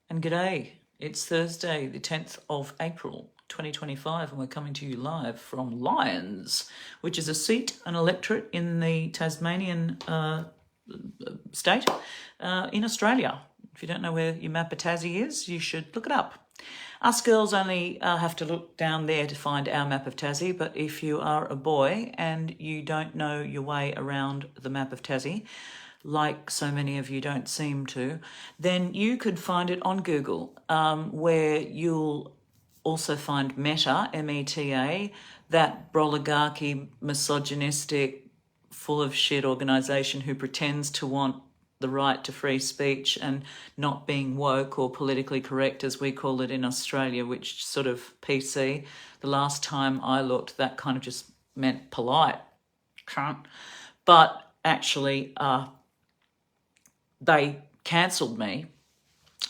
and g'day. It's Thursday, the 10th of April, 2025, and we're coming to you live from Lyons, which is a seat, an electorate in the Tasmanian state in Australia. If you don't know where your map of Tassie is, you should look it up. Us girls only have to look down there to find our map of Tassie, but if you are a boy and you don't know your way around the map of Tassie, like so many of you don't seem to, then you could find it on Google, where you'll also find Meta, M-E-T-A, that broligarchy, misogynistic, full of shit organisation who pretends to want the right to free speech and not being woke or politically correct, as we call it in Australia, which sort of PC. The last time I looked, that kind of just meant polite. But actually, they cancelled me.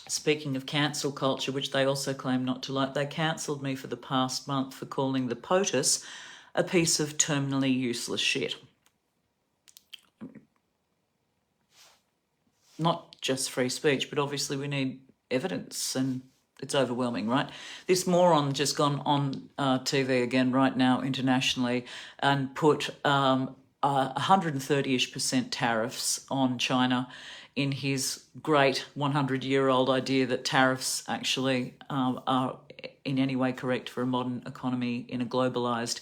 Speaking of cancel culture, which they also claim not to like, they cancelled me for the past month for calling the POTUS a piece of terminally useless shit. Not just free speech, but obviously we need evidence, and it's overwhelming, right? This moron just gone on TV again right now internationally and put 130-ish% tariffs on China in his great 100-year-old idea that tariffs actually are in any way correct for a modern economy in a globalized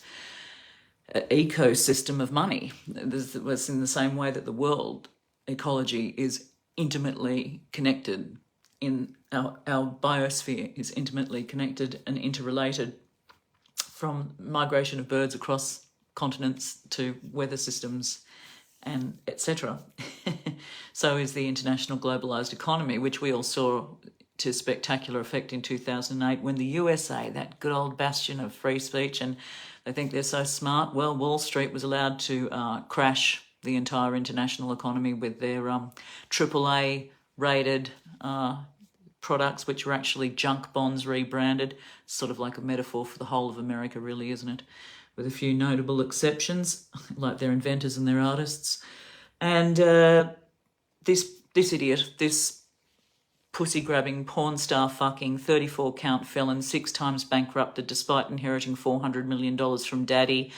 ecosystem of money. This was in the same way that the world ecology is intimately connected, in our biosphere is intimately connected and interrelated, from migration of birds across continents to weather systems and etc. So is the international globalized economy, which we all saw to spectacular effect in 2008 when the USA, that good old bastion of free speech, and they think they're so smart, well, Wall Street was allowed to crash the entire international economy with their AAA rated products, which were actually junk bonds rebranded. Sort of like a metaphor for the whole of America, really, isn't it? With a few notable exceptions, like their inventors and their artists. And this idiot, this pussy-grabbing, porn-star fucking 34-count felon, 6 times bankrupted despite inheriting $400 million from daddy,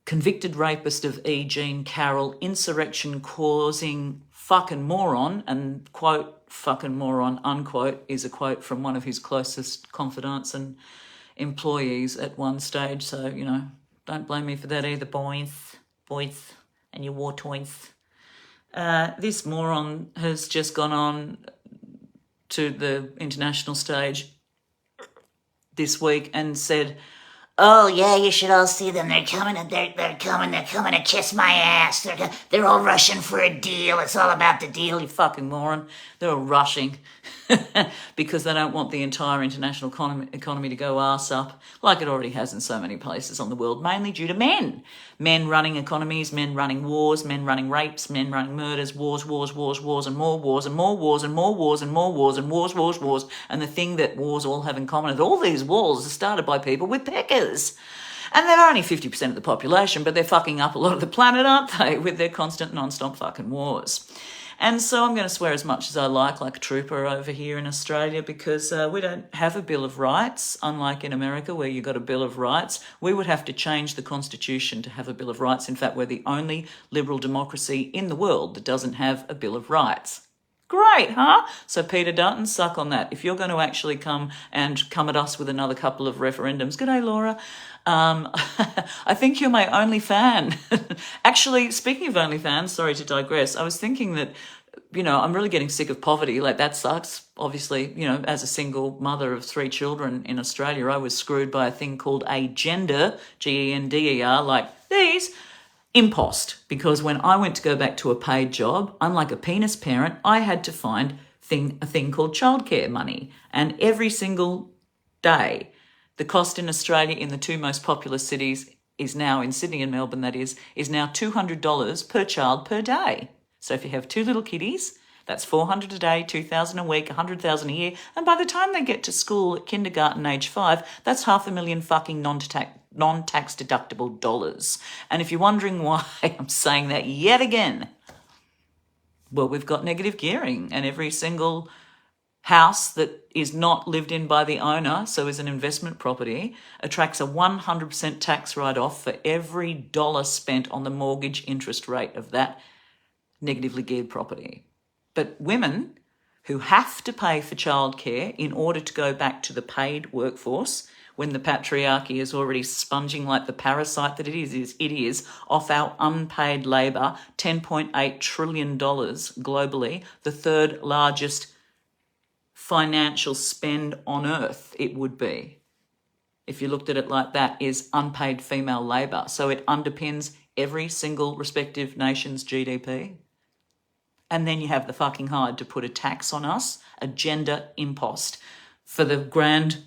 convicted rapist of E. Jean Carroll, insurrection-causing fucking moron, and quote, fucking moron, unquote, is a quote from one of his closest confidants and employees at one stage. So, you know, don't blame me for that either, boys, and your war toys. This moron has just gone on to the international stage this week and said, "Oh yeah, you should all see them. They're coming to kiss my ass. They're all rushing for a deal. It's all about the deal." you fucking moron. They're all rushing because they don't want the entire international economy to go arse up, like it already has in so many places on the world, mainly due to men. Men running economies, men running wars, men running rapes, men running murders, wars, and more wars, and more wars, and more wars, and more wars, and wars. And the thing that wars all have in common is all these wars are started by people with peckers. And they're only 50% of the population, but they're fucking up a lot of the planet, aren't they, with their constant non-stop fucking wars. And so I'm going to swear as much as I like a trooper over here in Australia, because we don't have a Bill of Rights, unlike in America where you've got a Bill of Rights. We would have to change the Constitution to have a Bill of Rights. In fact, we're the only liberal democracy in the world that doesn't have a Bill of Rights. Great, huh? So Peter Dutton, suck on that. If you're going to actually come at us with another couple of referendums, g'day Laura, I think you're my only fan. Actually, speaking of only fans, sorry to digress, I was thinking that, you know, I'm really getting sick of poverty. Like, that sucks. Obviously, you know, as a single mother of 3 children in Australia, I was screwed by a thing called a gender, G-E-N-D-E-R, like these, impost. Because when I went to go back to a paid job, unlike a penis parent, I had to find a thing called childcare money. And every single day, the cost in Australia in the 2 most populous cities is now, in Sydney and Melbourne that is now $200 per child per day. So if you have 2 little kiddies, that's $400 a day, $2,000 a week, $100,000 a year. And by the time they get to school at kindergarten age 5, that's $500,000 fucking non-tax deductible dollars. And if you're wondering why I'm saying that yet again, well, we've got negative gearing, and every single house that is not lived in by the owner, so is an investment property, attracts a 100% tax write-off for every dollar spent on the mortgage interest rate of that negatively geared property. But women who have to pay for childcare in order to go back to the paid workforce, when the patriarchy is already sponging like the parasite that it is off our unpaid labour, $10.8 trillion globally, the third largest financial spend on earth it would be, if you looked at it like that, is unpaid female labour. So it underpins every single respective nation's GDP. And then you have the fucking hide to put a tax on us, a gender impost, for the grand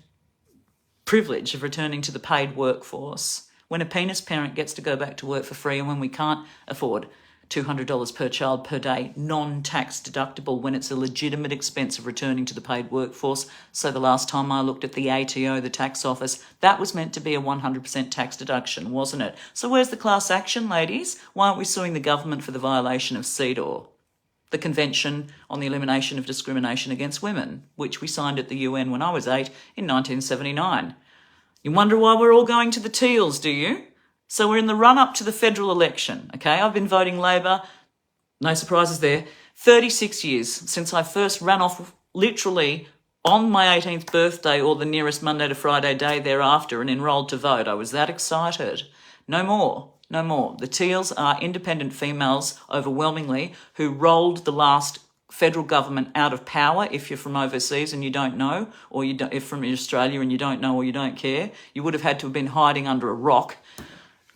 privilege of returning to the paid workforce, when a penis parent gets to go back to work for free, and when we can't afford $200 per child per day, non-tax deductible, when it's a legitimate expense of returning to the paid workforce. So the last time I looked at the ATO, the tax office, that was meant to be a 100% tax deduction, wasn't it? So where's the class action, ladies? Why aren't we suing the government for the violation of CEDAW, the Convention on the Elimination of Discrimination Against Women, which we signed at the UN when I was 8 in 1979? You wonder why we're all going to the Teals, do you? So we're in the run-up to the federal election, okay? I've been voting Labor, no surprises there, 36 years since I first ran off literally on my 18th birthday or the nearest Monday to Friday day thereafter and enrolled to vote. I was that excited. No more. No more. The Teals are independent females, overwhelmingly, who rolled the last federal government out of power. If you're from overseas and you don't know, or if from Australia and you don't know or you don't care, you would have had to have been hiding under a rock,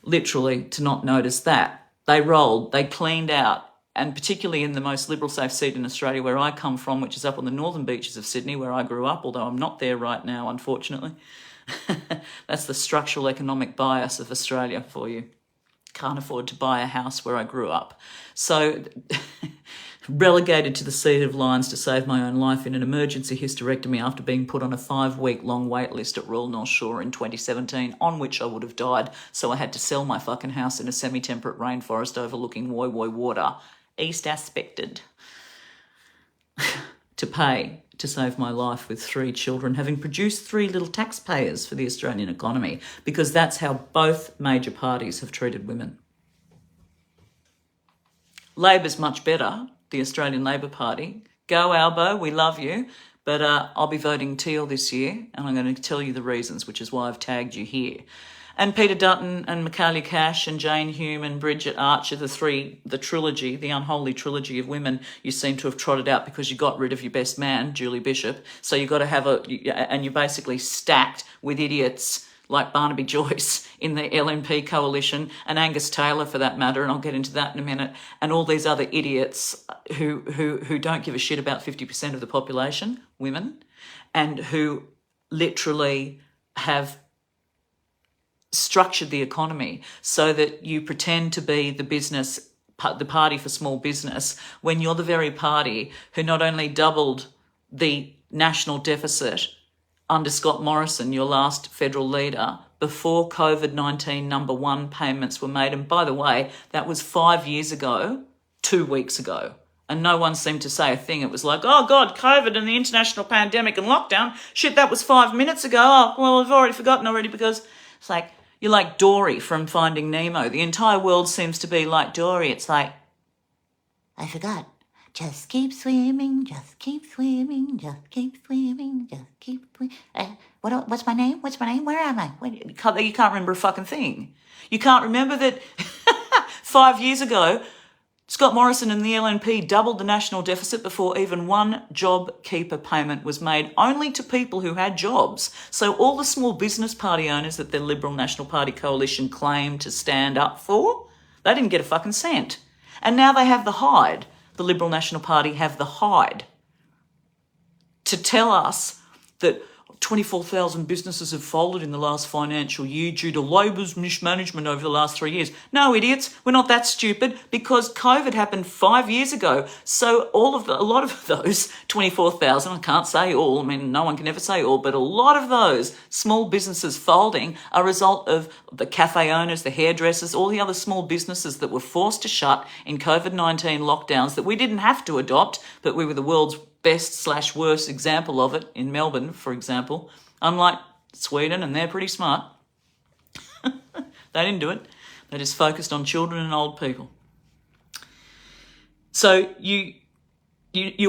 literally, to not notice that. They rolled, they cleaned out, and particularly in the most liberal safe seat in Australia, where I come from, which is up on the northern beaches of Sydney, where I grew up, although I'm not there right now, unfortunately. That's the structural economic bias of Australia for you. Can't afford to buy a house where I grew up. So relegated to the seat of Lions to save my own life in an emergency hysterectomy after being put on a 5-week-long wait list at Royal North Shore in 2017, on which I would have died. So I had to sell my fucking house in a semi-temperate rainforest overlooking Woy Woy Water, East Aspected, to pay to save my life with 3 children, having produced 3 little taxpayers for the Australian economy, because that's how both major parties have treated women. Labor's much better, the Australian Labor Party. Go Albo, we love you, but I'll be voting Teal this year, and I'm going to tell you the reasons, which is why I've tagged you here. And Peter Dutton and Michaelia Cash and Jane Hume and Bridget Archer, the trilogy, the unholy trilogy of women you seem to have trotted out because you got rid of your best man, Julie Bishop. So you got to have and you're basically stacked with idiots like Barnaby Joyce in the LNP coalition, and Angus Taylor for that matter, and I'll get into that in a minute, and all these other idiots who don't give a shit about 50% of the population, women, and who literally have structured the economy so that you pretend to be the party for small business, when you're the very party who not only doubled the national deficit under Scott Morrison, your last federal leader, before COVID-19 number 1 payments were made. And by the way, that was 5 years ago, 2 weeks ago. And no one seemed to say a thing. It was like, oh God, COVID and the international pandemic and lockdown. Shit, that was 5 minutes ago. Oh, well, I've already forgotten already, because it's like, you're like Dory from Finding Nemo. The entire world seems to be like Dory. It's like, I forgot. Just keep swimming, just keep swimming, just keep swimming, just keep swimming. What's my name? What's my name? Where am I? you can't remember a fucking thing. You can't remember that 5 years ago, Scott Morrison and the LNP doubled the national deficit before even one job keeper payment was made, only to people who had jobs. So all the small business party owners that the Liberal National Party coalition claimed to stand up for, they didn't get a fucking cent. And now they have the hide. The Liberal National Party have the hide to tell us that 24,000 businesses have folded in the last financial year due to Labor's mismanagement over the last 3 years. No, idiots, we're not that stupid, because COVID happened 5 years ago. So a lot of those 24,000, I can't say all, I mean, no one can ever say all, but a lot of those small businesses folding are a result of the cafe owners, the hairdressers, all the other small businesses that were forced to shut in COVID-19 lockdowns that we didn't have to adopt, but we were the world's best/worst example of it in Melbourne, for example. Unlike Sweden, and they're pretty smart. They didn't do it. They just focused on children and old people. So you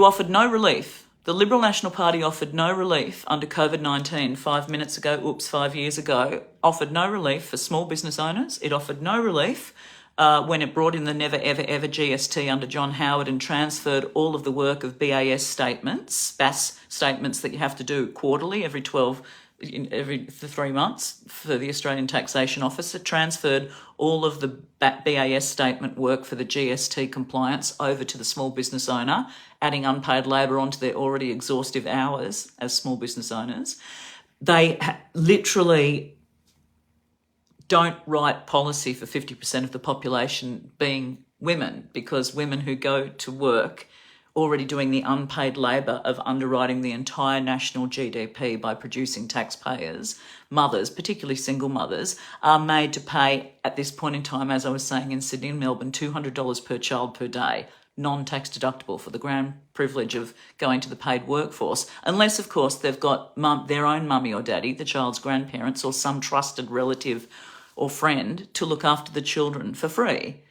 offered no relief. The Liberal National Party offered no relief under COVID-19 5 years ago, offered no relief for small business owners. It offered no relief when it brought in the never, ever, ever GST under John Howard and transferred all of the work of BAS statements that you have to do quarterly every 3 months for the Australian Taxation Office. It transferred all of the BAS statement work for the GST compliance over to the small business owner, adding unpaid labour onto their already exhaustive hours as small business owners. They literally don't write policy for 50% of the population being women, because women who go to work already doing the unpaid labour of underwriting the entire national GDP by producing taxpayers, mothers, particularly single mothers, are made to pay at this point in time, as I was saying in Sydney and Melbourne, $200 per child per day, non-tax deductible, for the grand privilege of going to the paid workforce, unless, of course, they've got their own mummy or daddy, the child's grandparents, or some trusted relative or friend to look after the children for free.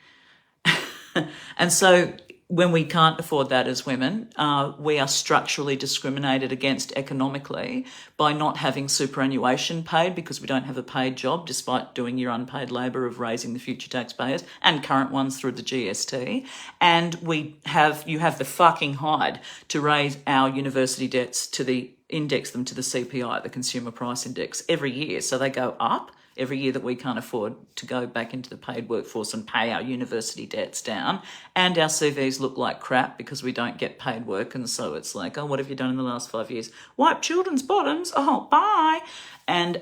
And so when we can't afford that as women, we are structurally discriminated against economically by not having superannuation paid, because we don't have a paid job despite doing your unpaid labour of raising the future taxpayers and current ones through the GST. And you have the fucking hide to raise our university debts index them to the CPI, the Consumer Price Index, every year. So they go up every year that we can't afford to go back into the paid workforce and pay our university debts down. And our CVs look like crap because we don't get paid work. And so it's like, oh, what have you done in the last 5 years? Wipe children's bottoms. Oh, bye. And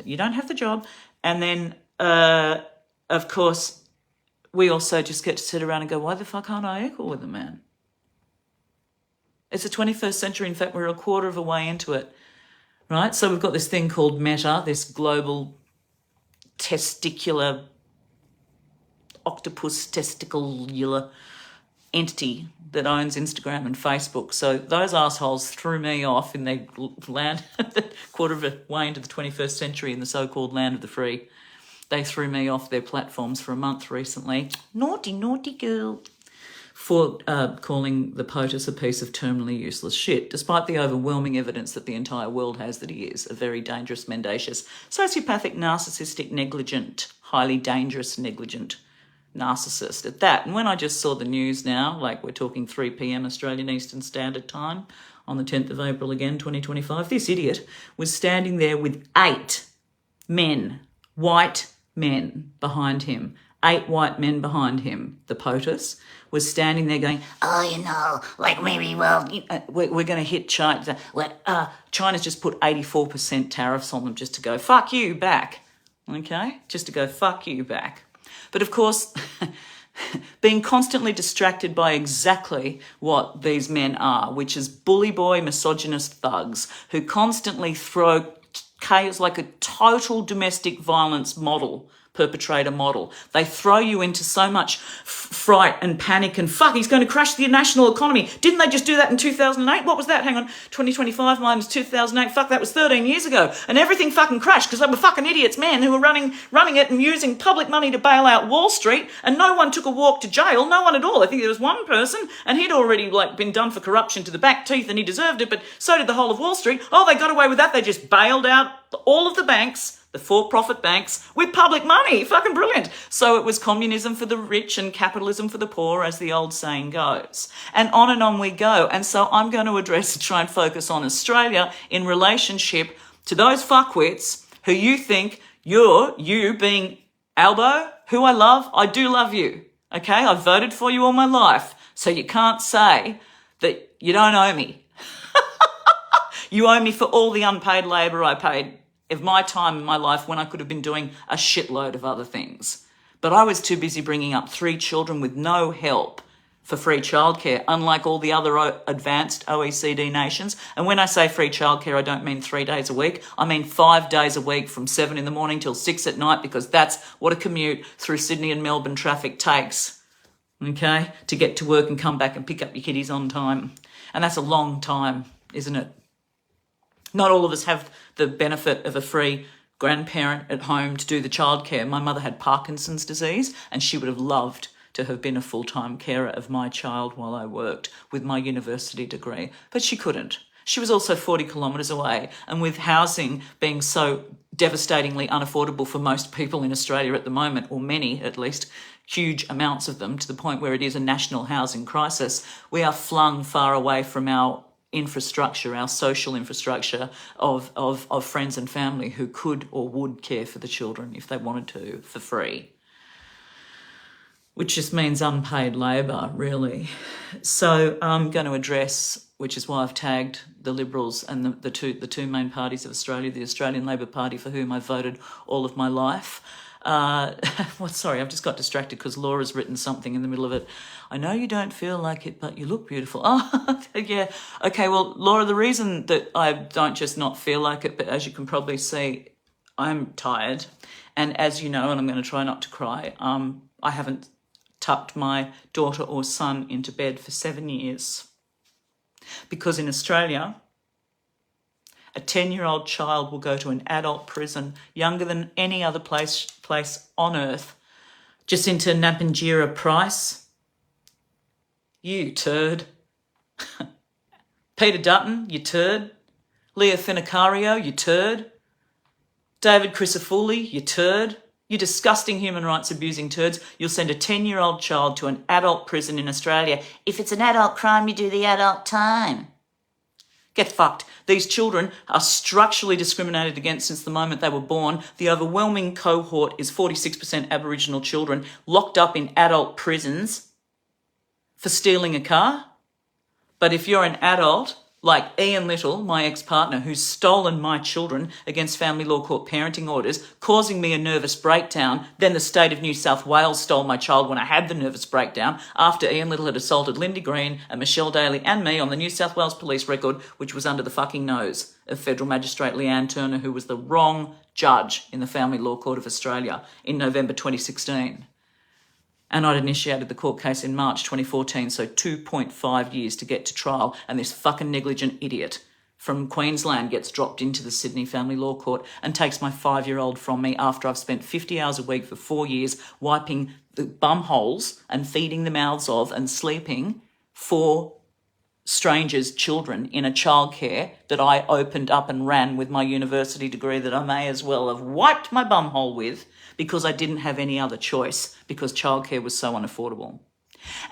you don't have the job. And then, of course, we also just get to sit around and go, why the fuck aren't I equal with a man? It's the 21st century. In fact, we're a quarter of a way into it, right? So we've got this thing called Meta, this global testicular entity that owns Instagram and Facebook. So those assholes threw me off in their land, quarter of a way into the 21st century in the so-called land of the free. They threw me off their platforms for a month recently. Naughty, naughty girl. For calling the POTUS a piece of terminally useless shit, despite the overwhelming evidence that the entire world has that he is a very dangerous, mendacious, sociopathic, narcissistic, negligent, highly dangerous, negligent narcissist at that. And when I just saw the news now, like we're talking 3 p.m. Australian Eastern Standard Time on the 10th of April again, 2025, this idiot was standing there with 8 men, white men behind him. 8 white men behind him, the POTUS, was standing there going, we're going to hit China. China's just put 84% tariffs on them just to go, fuck you back, okay? Just to go, fuck you back. But of course, being constantly distracted by exactly what these men are, which is bully boy, misogynist thugs who constantly throw chaos like a total domestic violence perpetrator model. They throw you into so much fright and panic and fuck, he's going to crash the national economy. Didn't they just do that in 2008? What was that? Hang on, 2025 minus 2008. Fuck, that was 13 years ago. And everything fucking crashed because they were fucking idiots, man, who were running it and using public money to bail out Wall Street, and no one took a walk to jail. No one at all. I think there was one person, and he'd already been done for corruption to the back teeth and he deserved it, but so did the whole of Wall Street. Oh, they got away with that. They just bailed out all of the banks, the for-profit banks, with public money. Fucking brilliant. So it was communism for the rich and capitalism for the poor, as the old saying goes. And on we go. And so I'm going to try and focus on Australia in relationship to those fuckwits who you think you being Albo, who I do love you. Okay? I've voted for you all my life. So you can't say that you don't owe me. You owe me for all the unpaid labour I paid of my time in my life when I could have been doing a shitload of other things. But I was too busy bringing up 3 children with no help for free childcare, unlike all the other advanced OECD nations. And when I say free childcare, I don't mean 3 days a week. I mean 5 days a week from 7 in the morning till 6 at night, because that's what a commute through Sydney and Melbourne traffic takes, okay, to get to work and come back and pick up your kiddies on time. And that's a long time, isn't it? Not all of us have the benefit of a free grandparent at home to do the childcare. My mother had Parkinson's disease, and she would have loved to have been a full-time carer of my child while I worked with my university degree, but she couldn't. She was also 40 kilometres away, and with housing being so devastatingly unaffordable for most people in Australia at the moment, or many at least, huge amounts of them, to the point where it is a national housing crisis, we are flung far away from our infrastructure, our social infrastructure of friends and family who could or would care for the children if they wanted to for free. Which just means unpaid labour, really. So I'm going to address, which is why I've tagged the Liberals and the two main parties of Australia, the Australian Labor Party, for whom I've voted all of my life. Sorry, I've just got distracted because Laura's written something in the middle of it. I know you don't feel like it, but you look beautiful. Oh, yeah. Okay, well, Laura, the reason that I don't just not feel like it, but as you can probably see, I'm tired. And as you know, and I'm going to try not to cry, I haven't tucked my daughter or son into bed for 7 years. Because in Australia, a 10-year-old child will go to an adult prison younger than any other place on earth. Jacinta Nappinjira Price, you turd. Peter Dutton, you turd. Leah Finicario, you turd. David Crisafulli, you turd. You disgusting human rights abusing turds. You'll send a 10-year-old child to an adult prison in Australia. If it's an adult crime, you do the adult time. Get fucked. These children are structurally discriminated against since the moment they were born. The overwhelming cohort is 46% Aboriginal children locked up in adult prisons for stealing a car. But if you're an adult, like Ian Little, my ex-partner, who's stolen my children against family law court parenting orders, causing me a nervous breakdown, then the state of New South Wales stole my child when I had the nervous breakdown after Ian Little had assaulted Lindy Green and Michelle Daly and me on the New South Wales police record, which was under the fucking nose of Federal Magistrate Leanne Turner, who was the wrong judge in the Family Law Court of Australia in November 2016. And I'd initiated the court case in March 2014, so 2.5 years to get to trial, and this fucking negligent idiot from Queensland gets dropped into the Sydney Family Law Court and takes my 5-year-old from me after I've spent 50 hours a week for 4 years wiping the bum holes and feeding the mouths of and sleeping for strangers' children in a childcare that I opened up and ran with my university degree that I may as well have wiped my bumhole with because I didn't have any other choice because childcare was so unaffordable.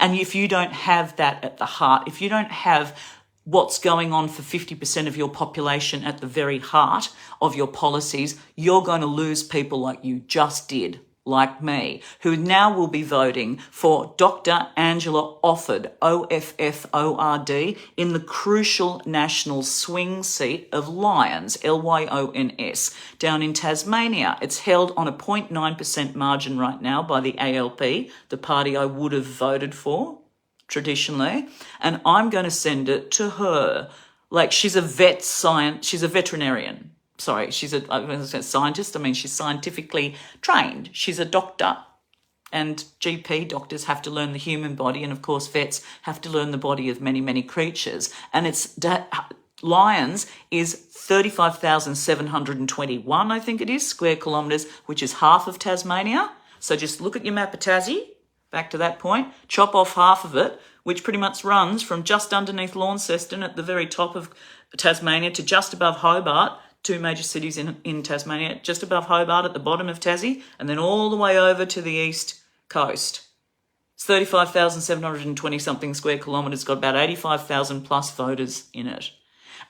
And if you don't have that at the heart, if you don't have what's going on for 50% of your population at the very heart of your policies, you're going to lose people like you just did, like me, who now will be voting for Dr. Angela Offord, Offord, in the crucial national swing seat of Lyons, Lyons, down in Tasmania. It's held on a 0.9% margin right now by the ALP, the party I would have voted for traditionally, and I'm going to send it to her. Like, she's a veterinarian. Sorry, she's a scientist. I mean, she's scientifically trained. She's a doctor. And GP doctors have to learn the human body. And, of course, vets have to learn the body of many, many creatures. And Lyons is 35,721, I think it is, square kilometres, which is half of Tasmania. So just look at your map of Tassie, back to that point, chop off half of it, which pretty much runs from just underneath Launceston at the very top of Tasmania to just above Hobart, two major cities in Tasmania, just above Hobart at the bottom of Tassie, and then all the way over to the east coast. It's 35,720-something square kilometres, got about 85,000 plus voters in it.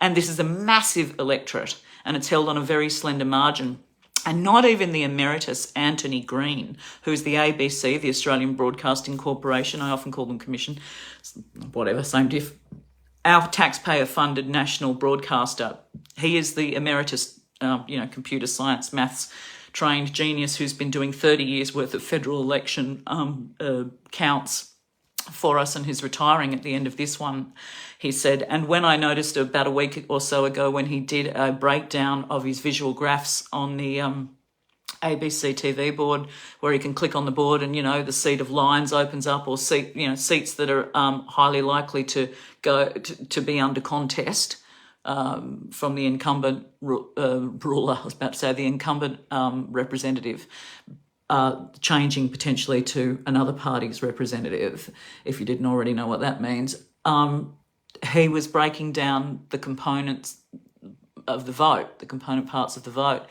And this is a massive electorate, and it's held on a very slender margin. And not even the emeritus Anthony Green, who's the ABC, the Australian Broadcasting Corporation, I often call them commission, whatever, same diff, our taxpayer-funded national broadcaster. He is the emeritus, computer science, maths trained genius who's been doing 30 years worth of federal election counts for us, and who's retiring at the end of this one, he said. And when I noticed about a week or so ago when he did a breakdown of his visual graphs on the ABC TV board where he can click on the board and, the seat of Lions opens up, or seats that are highly likely to go to be under contest from the incumbent ruler. I was about to say the incumbent representative. Changing potentially to another party's representative, if you didn't already know what that means. He was breaking down the components of the vote, the component parts of the vote.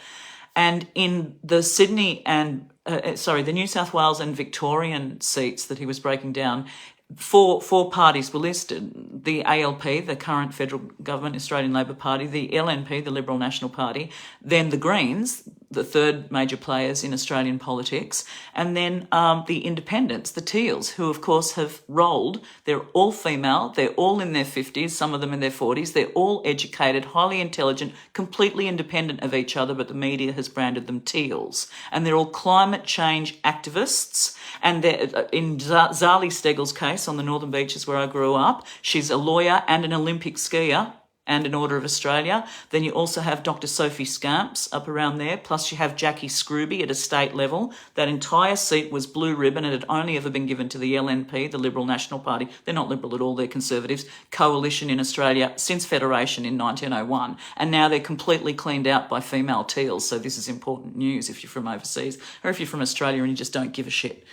And in the Sydney and, the New South Wales and Victorian seats that he was breaking down, four parties were listed: the ALP, the current federal government, Australian Labor Party, the LNP, the Liberal National Party, then the Greens, the third major players in Australian politics, and then the independents, the Teals, who of course have rolled. They're all female, they're all in their 50s, some of them in their 40s, they're all educated, highly intelligent, completely independent of each other, but the media has branded them Teals. And they're all climate change activists. And in Zali Steggall's case on the Northern Beaches where I grew up, she's a lawyer and an Olympic skier and an Order of Australia. Then you also have Dr. Sophie Scamps up around there, plus you have Jackie Scrooby at a state level. That entire seat was blue ribbon and had only ever been given to the LNP, the Liberal National Party. They're not Liberal at all, they're Conservatives. Coalition in Australia since Federation in 1901. And now they're completely cleaned out by female Teals. So this is important news if you're from overseas, or if you're from Australia and you just don't give a shit.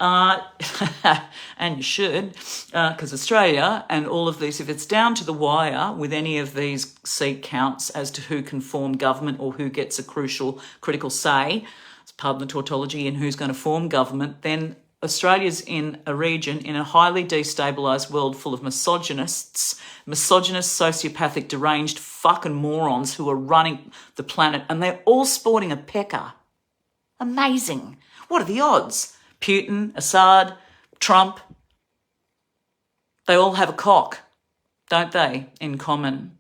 And you should, because Australia and all of these, if it's down to the wire with any of these seat counts as to who can form government or who gets a critical say, pardon the tautology, in who's going to form government, then Australia's in a region, in a highly destabilised world full of misogynist, sociopathic, deranged fucking morons who are running the planet, and they're all sporting a pecker. Amazing. What are the odds? Putin, Assad, Trump, they all have a cock, don't they, in common?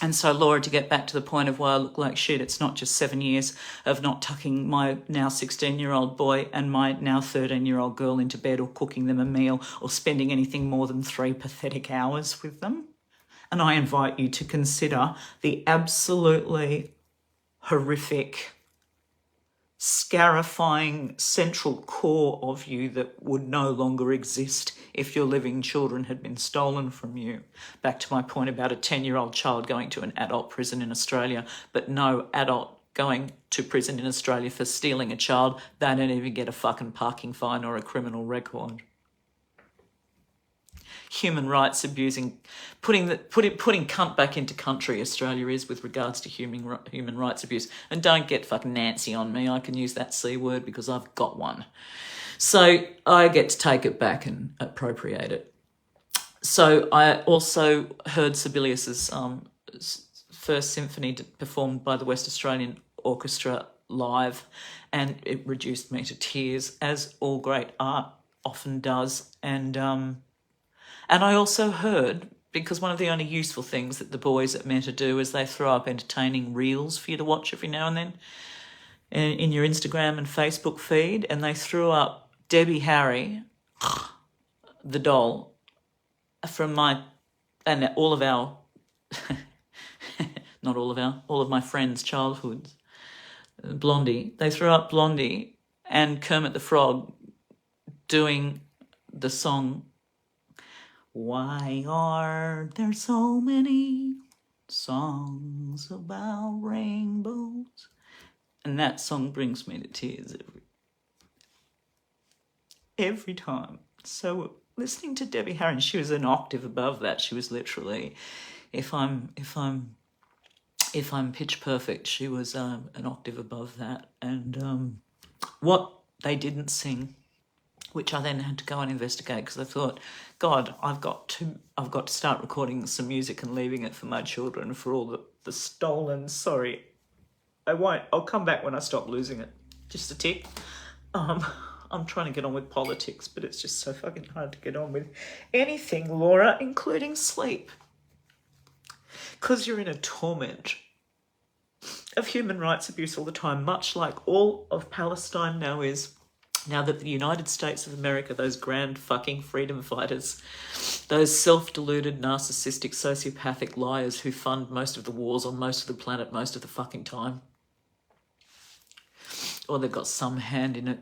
And so, Laura, to get back to the point of why I look like shit, it's not just 7 years of not tucking my now 16-year-old boy and my now 13-year-old girl into bed or cooking them a meal or spending anything more than 3 pathetic hours with them. And I invite you to consider the absolutely horrific, scarifying central core of you that would no longer exist if your living children had been stolen from you. Back to my point about a 10-year-old child going to an adult prison in Australia, but no adult going to prison in Australia for stealing a child. They don't even get a fucking parking fine or a criminal record. Human rights abusing, putting cunt back into country, Australia is with regards to human rights abuse. And don't get fucking Nancy on me. I can use that C word because I've got one. So I get to take it back and appropriate it. So I also heard Sibelius's first symphony performed by the West Australian Orchestra live, and it reduced me to tears, as all great art often does. And I also heard, because one of the only useful things that the boys at Meta do is they throw up entertaining reels for you to watch every now and then in your Instagram and Facebook feed, and they threw up Debbie Harry, the doll, from all of my friends' childhoods, Blondie. They threw up Blondie and Kermit the Frog doing the song, "Why are there so many songs about rainbows?" And that song brings me to tears every time. So listening to Debbie Harry, she was an octave above that. She was literally, if I'm pitch perfect, she was an octave above that. And what they didn't sing, which I then had to go and investigate, because I thought, God, I've got to start recording some music and leaving it for my children for all the stolen. Sorry, I won't. I'll come back when I stop losing it. Just a tick. I'm trying to get on with politics, but it's just so fucking hard to get on with anything, Laura, including sleep, because you're in a torment of human rights abuse all the time, much like all of Palestine now is. Now that the United States of America, those grand fucking freedom fighters, those self-deluded, narcissistic, sociopathic liars who fund most of the wars on most of the planet most of the fucking time, or they've got some hand in it,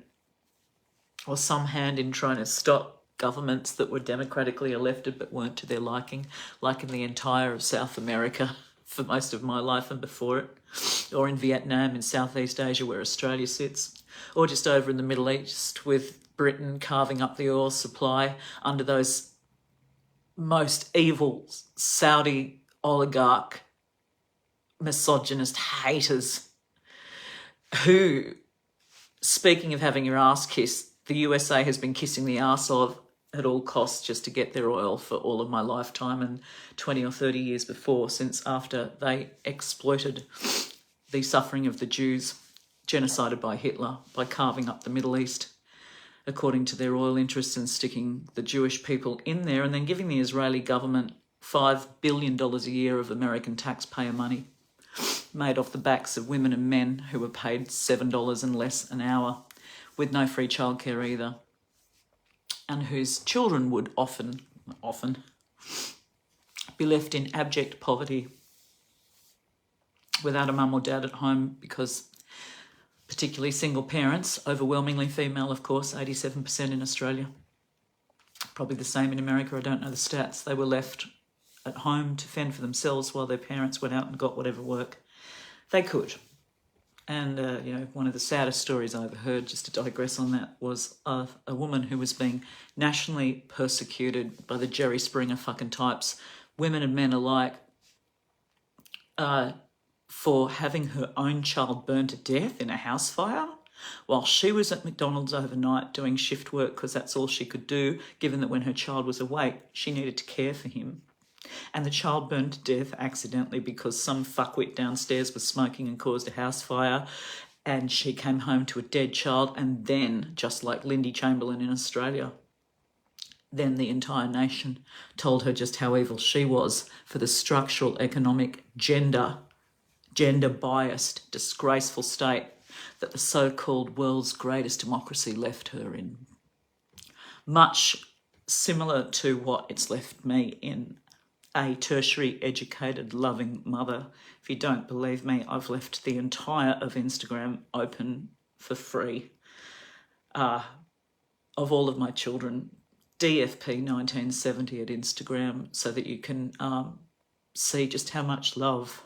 or some hand in trying to stop governments that were democratically elected but weren't to their liking, like in the entire of South America for most of my life and before it, or in Vietnam, in Southeast Asia where Australia sits, or just over in the Middle East with Britain carving up the oil supply under those most evil Saudi oligarch misogynist haters who, speaking of having your ass kissed, the USA has been kissing the ass of at all costs just to get their oil for all of my lifetime and 20 or 30 years before, since after they exploited the suffering of the Jews, genocided by Hitler, by carving up the Middle East according to their oil interests and sticking the Jewish people in there, and then giving the Israeli government $5 billion a year of American taxpayer money made off the backs of women and men who were paid $7 and less an hour, with no free childcare either, and whose children would often be left in abject poverty without a mum or dad at home, because particularly single parents, overwhelmingly female, of course, 87% in Australia, probably the same in America, I don't know the stats, they were left at home to fend for themselves while their parents went out and got whatever work they could. And, one of the saddest stories I ever heard, just to digress on that, was of a woman who was being nationally persecuted by the Jerry Springer fucking types, women and men alike, for having her own child burned to death in a house fire while she was at McDonald's overnight doing shift work, because that's all she could do, given that when her child was awake, she needed to care for him. And the child burned to death accidentally because some fuckwit downstairs was smoking and caused a house fire, and she came home to a dead child, and then, just like Lindy Chamberlain in Australia, then the entire nation told her just how evil she was for the structural, economic, gender-biased, disgraceful state that the so-called world's greatest democracy left her in. Much similar to what it's left me in, a tertiary educated, loving mother. If you don't believe me, I've left the entire of Instagram open for free of all of my children, DFP 1970 at Instagram, so that you can see just how much love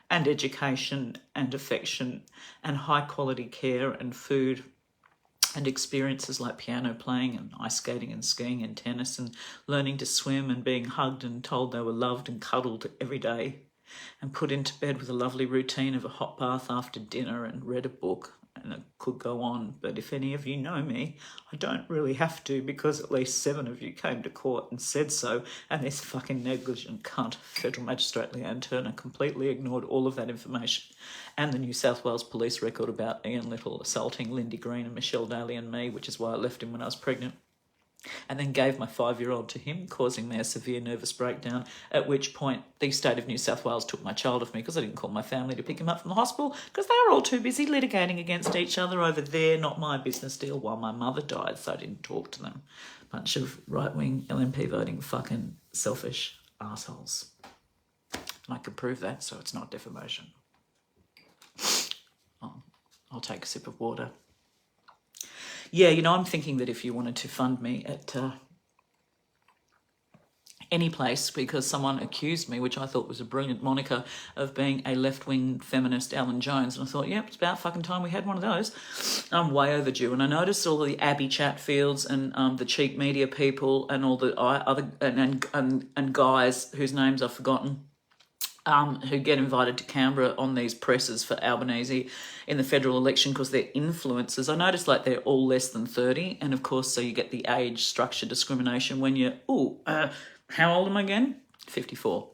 and education and affection and high quality care and food and experiences like piano playing and ice skating and skiing and tennis and learning to swim and being hugged and told they were loved and cuddled every day and put into bed with a lovely routine of a hot bath after dinner and read a book, and it could go on. But if any of you know me, I don't really have to, because at least 7 of you came to court and said so, and this fucking negligent cunt, Federal Magistrate Leanne Turner, completely ignored all of that information and the New South Wales police record about Ian Little assaulting Lindy Green and Michelle Daly and me, which is why I left him when I was pregnant, and then gave my 5-year-old to him, causing me a severe nervous breakdown, at which point the state of New South Wales took my child off me because I didn't call my family to pick him up from the hospital because they were all too busy litigating against each other over their not my business deal while my mother died, so I didn't talk to them. Bunch of right-wing LNP voting fucking selfish assholes. And I can prove that, so it's not defamation. I'll take a sip of water. Yeah, I'm thinking that if you wanted to fund me at any place, because someone accused me, which I thought was a brilliant moniker, of being a left-wing feminist Alan Jones, and I thought, yep, it's about fucking time we had one of those. I'm way overdue, and I noticed all the Abby Chatfields and the cheap media people and all the other and guys whose names I've forgotten, who get invited to Canberra on these presses for Albanese in the federal election because they're influencers. I noticed they're all less than 30, and of course, so you get the age structure discrimination when you're, how old am I again? 54.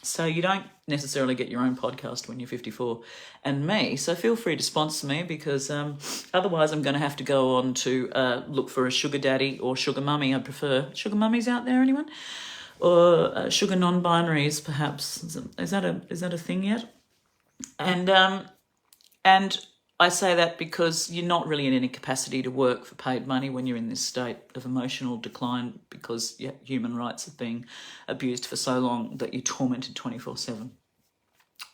So you don't necessarily get your own podcast when you're 54 and me, so feel free to sponsor me, because otherwise I'm going to have to go on to look for a sugar daddy or sugar mummy. I prefer. Sugar mummies out there, anyone? Or sugar non-binaries, perhaps. Is that a thing yet? And I say that because you're not really in any capacity to work for paid money when you're in this state of emotional decline, because human rights have been abused for so long that you're tormented 24/7.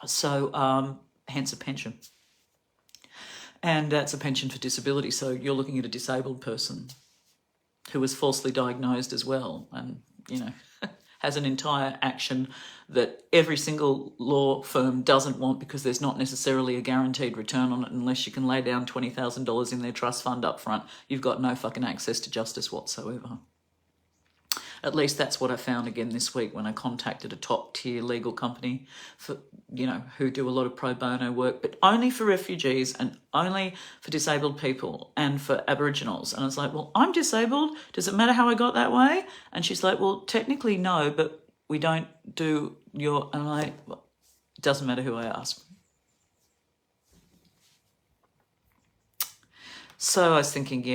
So hence a pension. And that's a pension for disability. So you're looking at a disabled person who was falsely diagnosed as well, and, has an entire action that every single law firm doesn't want, because there's not necessarily a guaranteed return on it unless you can lay down $20,000 in their trust fund up front. You've got no fucking access to justice whatsoever. At least that's what I found again this week when I contacted a top tier legal company for, who do a lot of pro bono work, but only for refugees and only for disabled people and for Aboriginals. And I was like, well, I'm disabled. Does it matter how I got that way? And she's like, well, technically no, but we don't do your, and I'm like, well, it doesn't matter who I ask. So I was thinking,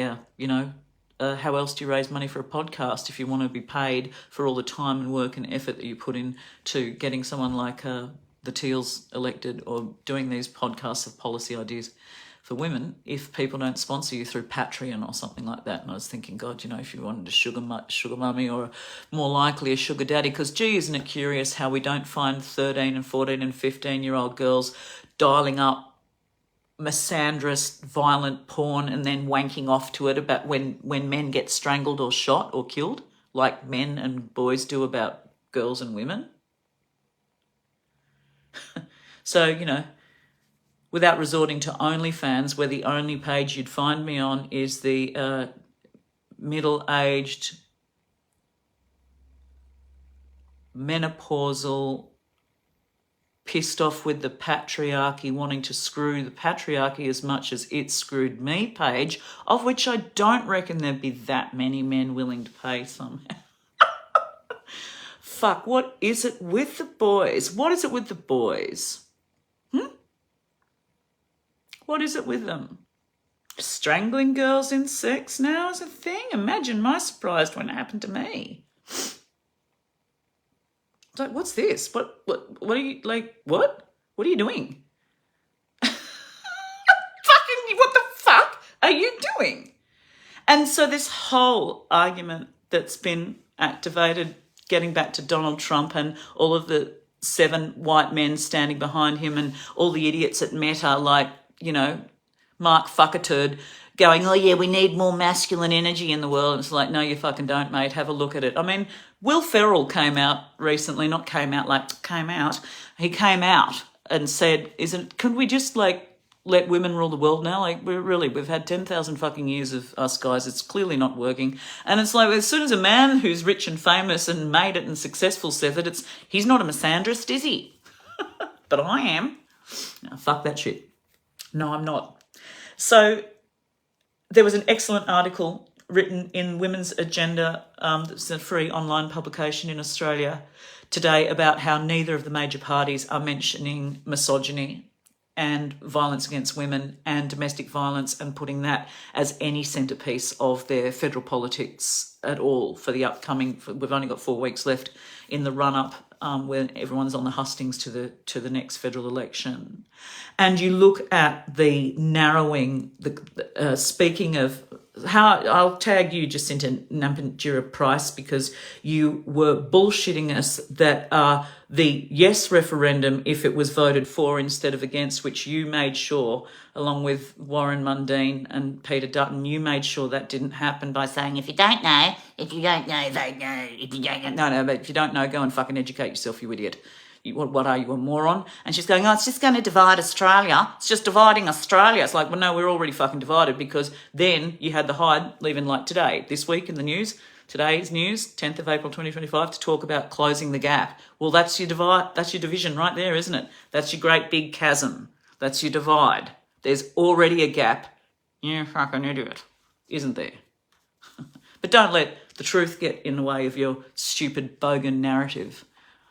how else do you raise money for a podcast if you want to be paid for all the time and work and effort that you put in to getting someone like the Teals elected, or doing these podcasts of policy ideas for women, if people don't sponsor you through Patreon or something like that? And I was thinking, God, if you wanted a sugar mummy, or more likely a sugar daddy, because gee, isn't it curious how we don't find 13 and 14 and 15-year-old girls dialing up misandrous, violent porn and then wanking off to it about when men get strangled or shot or killed, like men and boys do about girls and women. So, without resorting to OnlyFans, where the only page you'd find me on is the middle-aged, menopausal, pissed off with the patriarchy, wanting to screw the patriarchy as much as it screwed me page, of which I don't reckon there'd be that many men willing to pay somehow. Fuck, what is it with the boys? What is it with the boys? What is it with them? Strangling girls in sex now is a thing? Imagine my surprise when it happened to me. It's like, what's this? What are you, like, what? What are you doing? Fucking, what the fuck are you doing? And so this whole argument that's been activated, getting back to Donald Trump and all of the 7 white men standing behind him and all the idiots at Meta, like, Mark Fuckerturd, going, oh yeah, we need more masculine energy in the world. It's like, no, you fucking don't, mate. Have a look at it. I mean, Will Ferrell came out recently, he came out and said, can we just let women rule the world now? Like, we've had 10,000 fucking years of us guys. It's clearly not working. And it's like, as soon as a man who's rich and famous and made it and successful says it, he's not a misandrist, is he? But I am. No, fuck that shit. No, I'm not. So there was an excellent article written in Women's Agenda, that's a free online publication in Australia today, about how neither of the major parties are mentioning misogyny and violence against women and domestic violence and putting that as any centrepiece of their federal politics at all for the upcoming, we've only got 4 weeks left in the run-up when everyone's on the hustings to the next federal election. And you look at the narrowing, speaking of how, I'll tag you, Jacinta Nampijira Price, because you were bullshitting us that the yes referendum, if it was voted for instead of against, which you made sure, along with Warren Mundine and Peter Dutton, you made sure that didn't happen by saying, if you don't know, they know, if you don't know. No, but if you don't know, go and fucking educate yourself, you idiot. What are you, a moron? And she's going, oh, it's just going to divide Australia. It's just dividing Australia. It's like, well, no, we're already fucking divided, because then you had the Hyde leaving like today, this week in the news, today's news, 10th of April 2025, to talk about closing the gap. Well, that's your divide, that's your division right there, isn't it? That's your great big chasm. That's your divide. There's already a gap. You fucking idiot, isn't there? But don't let the truth get in the way of your stupid bogan narrative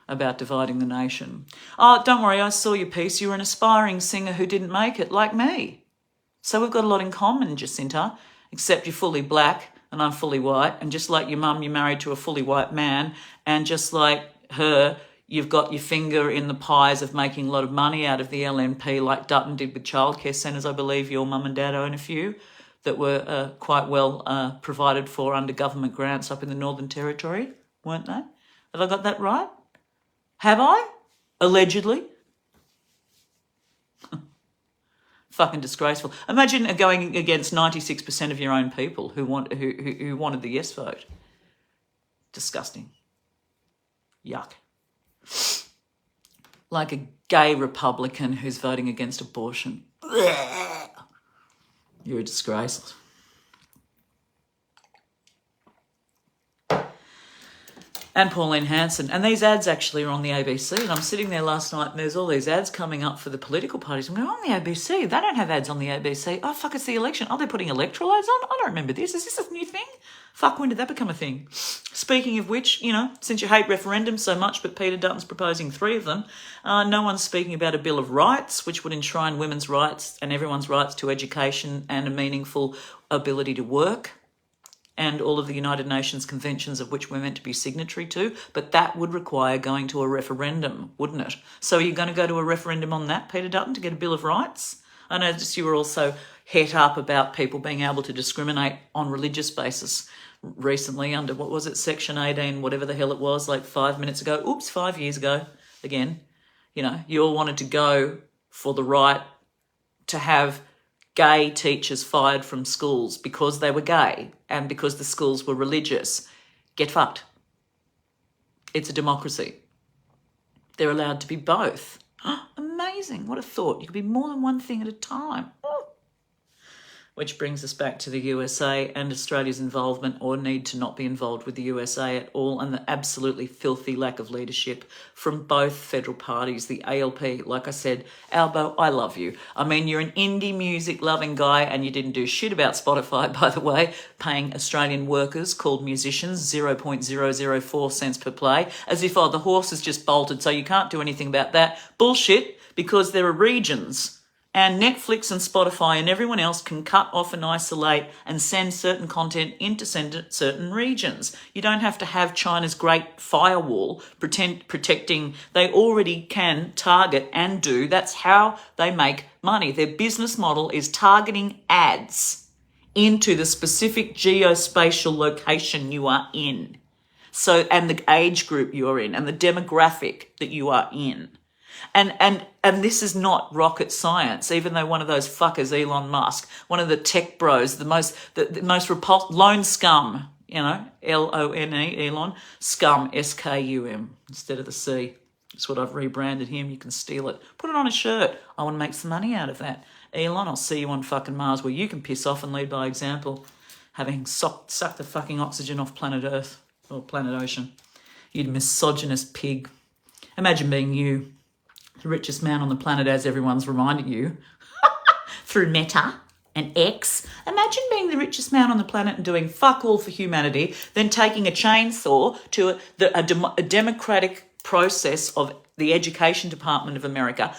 about dividing the nation. Oh, don't worry, I saw your piece. You were an aspiring singer who didn't make it, like me. So we've got a lot in common, Jacinta, except you're fully black and I'm fully white. And just like your mum, you're married to a fully white man. And just like her, you've got your finger in the pies of making a lot of money out of the LNP, like Dutton did with childcare centres. I believe your mum and dad own a few that were quite well provided for under government grants up in the Northern Territory, weren't they? Have I got that right? Have I? Allegedly? Fucking disgraceful. Imagine going against 96% of your own people who wanted the yes vote. Disgusting. Yuck. Like a gay Republican who's voting against abortion. You're a disgrace. And Pauline Hanson. And these ads actually are on the ABC. And I'm sitting there last night and there's all these ads coming up for the political parties. I'm going, on the ABC? They don't have ads on the ABC. Oh, fuck, it's the election. Oh, they're putting electoral ads on? I don't remember this. Is this a new thing? Fuck, when did that become a thing? Speaking of which, since you hate referendums so much, but Peter Dutton's proposing 3 of them, no one's speaking about a Bill of Rights, which would enshrine women's rights and everyone's rights to education and a meaningful ability to work, and all of the United Nations conventions of which we're meant to be signatory to, but that would require going to a referendum, wouldn't it? So are you going to go to a referendum on that, Peter Dutton, to get a Bill of Rights? I noticed you were also het up about people being able to discriminate on religious basis recently under, what was it, Section 18, whatever the hell it was, like 5 minutes ago. Oops, 5 years ago. Again, you all wanted to go for the right to have gay teachers fired from schools because they were gay and because the schools were religious. Get fucked. It's a democracy. They're allowed to be both. Amazing. What a thought. You could be more than one thing at a time. Which brings us back to the USA and Australia's involvement or need to not be involved with the USA at all, and the absolutely filthy lack of leadership from both federal parties. The ALP, like I said, Albo, I love you. I mean, you're an indie music loving guy and you didn't do shit about Spotify, by the way, paying Australian workers called musicians 0.004 cents per play, as if, the horse has just bolted, so you can't do anything about that. Bullshit, because there are regions. And Netflix and Spotify and everyone else can cut off and isolate and send certain content into certain regions. You don't have to have China's great firewall protecting. They already can target and do. That's how they make money. Their business model is targeting ads into the specific geospatial location you are in. So, and the age group you're in and the demographic that you are in. And this is not rocket science, even though one of those fuckers, Elon Musk, one of the tech bros, the most lone scum, L-O-N-E, Elon, scum, S-K-U-M, instead of the C. That's what I've rebranded him. You can steal it. Put it on a shirt. I want to make some money out of that. Elon, I'll see you on fucking Mars where you can piss off and lead by example, having sucked the fucking oxygen off planet Earth or planet Ocean. You misogynist pig. Imagine being you. The richest man on the planet, as everyone's reminding you, through Meta and X. Imagine being the richest man on the planet and doing fuck all for humanity, then taking a chainsaw to a democratic process of the Education Department of America,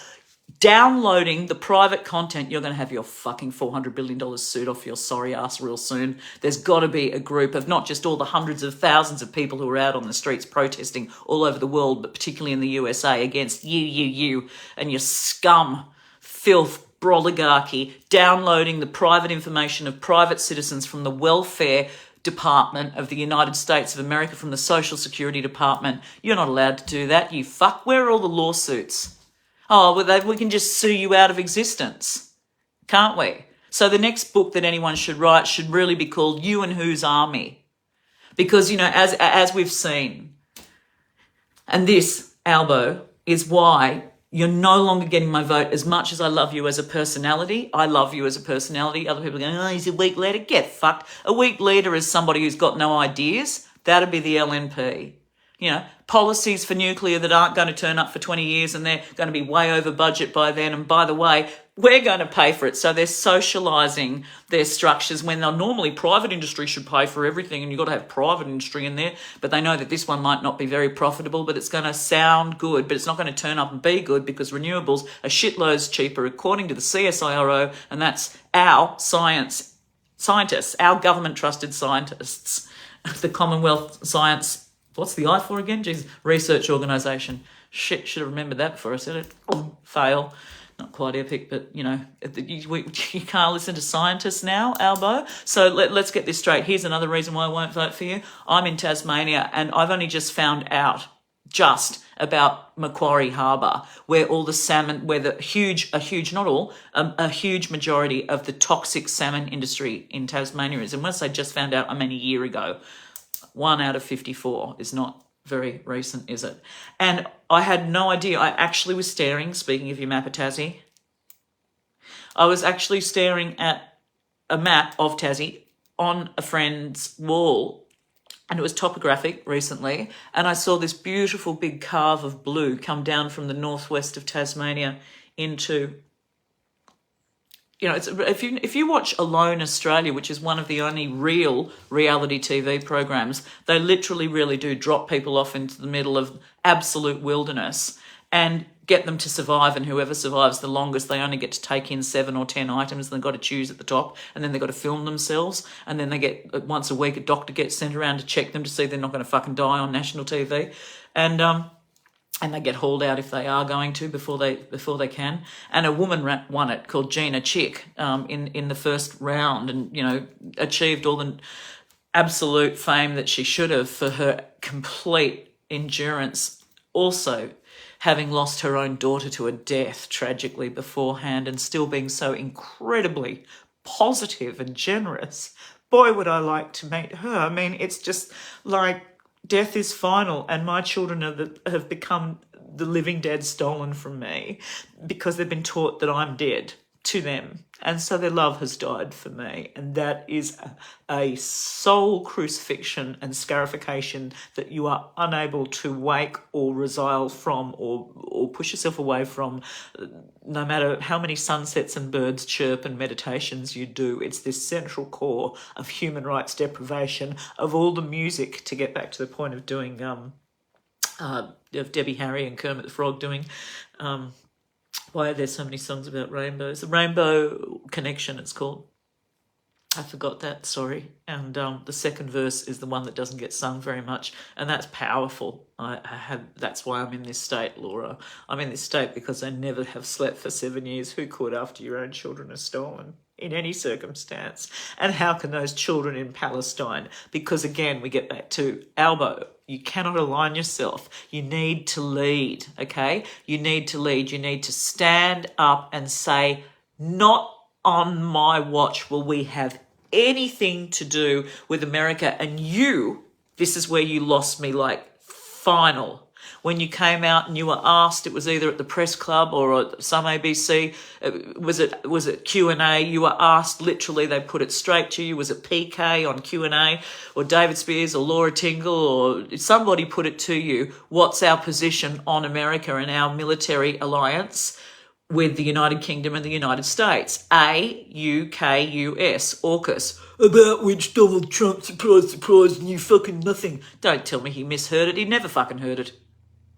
downloading the private content. You're going to have your fucking $400 billion suit off your sorry ass real soon. There's got to be a group of not just all the hundreds of thousands of people who are out on the streets protesting all over the world, but particularly in the USA against you and your scum, filth, oligarchy, downloading the private information of private citizens from the welfare Department of the United States of America, from the Social Security Department. You're not allowed to do that, you fuck. Where are all the lawsuits? Oh, well, we can just sue you out of existence, can't we? So the next book that anyone should write should really be called You and Whose Army. Because, as we've seen, and this, Albo, is why you're no longer getting my vote. As much as I love you as a personality, I love you as a personality. Other people are going, he's a weak leader. Get fucked. A weak leader is somebody who's got no ideas. That'd be the LNP. Policies for nuclear that aren't going to turn up for 20 years and they're going to be way over budget by then. And by the way, we're going to pay for it. So they're socialising their structures when normally private industry should pay for everything, and you've got to have private industry in there. But they know that this one might not be very profitable, but it's going to sound good, but it's not going to turn up and be good because renewables are shitloads cheaper according to the CSIRO, and that's our scientists, our government-trusted scientists, the Commonwealth Science. What's the I for again? Jeez, research organisation. Shit, should have remembered that before I said it. Fail. Not quite epic, but, you can't listen to scientists now, Albo. So let's get this straight. Here's another reason why I won't vote for you. I'm in Tasmania and I've only just found out just about Macquarie Harbour, where all the salmon, where a huge majority of the toxic salmon industry in Tasmania is. And once I just found out, I mean a year ago, 1 out of 54 is not very recent, is it? And I had no idea. I actually was staring, speaking of your map of Tassie, I was actually staring at a map of Tassie on a friend's wall, and it was topographic recently, and I saw this beautiful big carve of blue come down from the northwest of Tasmania into, it's, if you watch Alone Australia, which is one of the only real reality TV programs, they literally really do drop people off into the middle of absolute wilderness and get them to survive, and whoever survives the longest, they only get to take in 7 or 10 items, and they've got to choose at the top, and then they've got to film themselves, and then they get, once a week, a doctor gets sent around to check them to see they're not going to fucking die on national TV, and they get hauled out if they are going to before they can. And a woman won it, called Gina Chick, in the first round, and achieved all the absolute fame that she should have for her complete endurance. Also, having lost her own daughter to a death tragically beforehand, and still being so incredibly positive and generous. Boy, would I like to meet her. I mean, it's just like death is final, and my children have become the living dead stolen from me because they've been taught that I'm dead to them. And so their love has died for me. And that is a soul crucifixion and scarification that you are unable to wake or resile from or push yourself away from, no matter how many sunsets and birds chirp and meditations you do. It's this central core of human rights deprivation, of all the music, to get back to the point of doing, of Debbie Harry and Kermit the Frog doing, why are there so many songs about rainbows? The Rainbow Connection, it's called. I forgot that, sorry. And the second verse is the one that doesn't get sung very much, and that's powerful. That's why I'm in this state, Laura. I'm in this state because I never have slept for 7 years. Who could, after your own children are stolen? In any circumstance. And how can those children in Palestine? Because again, we get back to Albo. You cannot align yourself. You need to lead, okay? You need to lead. You need to stand up and say, not on my watch will we have anything to do with America. And this is where you lost me, like, final. When you came out and you were asked, it was either at the press club or at some ABC, was it Q&A? You were asked, literally, they put it straight to you. Was it PK on Q&A or David Spears or Laura Tingle, or somebody put it to you? What's our position on America and our military alliance with the United Kingdom and the United States? AUKUS, AUKUS, about which Donald Trump, surprise, knew fucking nothing. Don't tell me he misheard it. He never fucking heard it.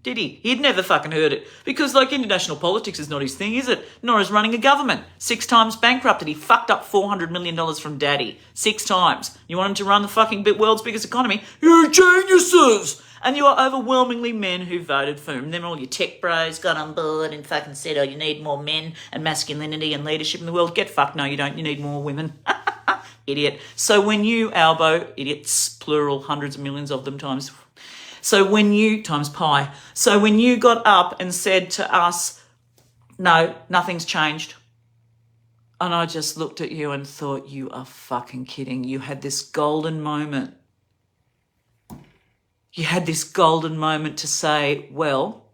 Did he? He'd never fucking heard it. Because, like, international politics is not his thing, is it? Nor is running a government. 6 times bankrupted. He fucked up $400 million from Daddy. 6 times. You want him to run the fucking world's biggest economy? You're geniuses! And you are overwhelmingly men who voted for him. And then all your tech bros got on board and fucking said, oh, you need more men and masculinity and leadership in the world. Get fucked. No, you don't. You need more women. Idiot. So when you, Albo, idiots, plural, hundreds of millions of them times pi. So when you got up and said to us, no, nothing's changed. And I just looked at you and thought, you are fucking kidding. You had this golden moment. You had this golden moment to say, well,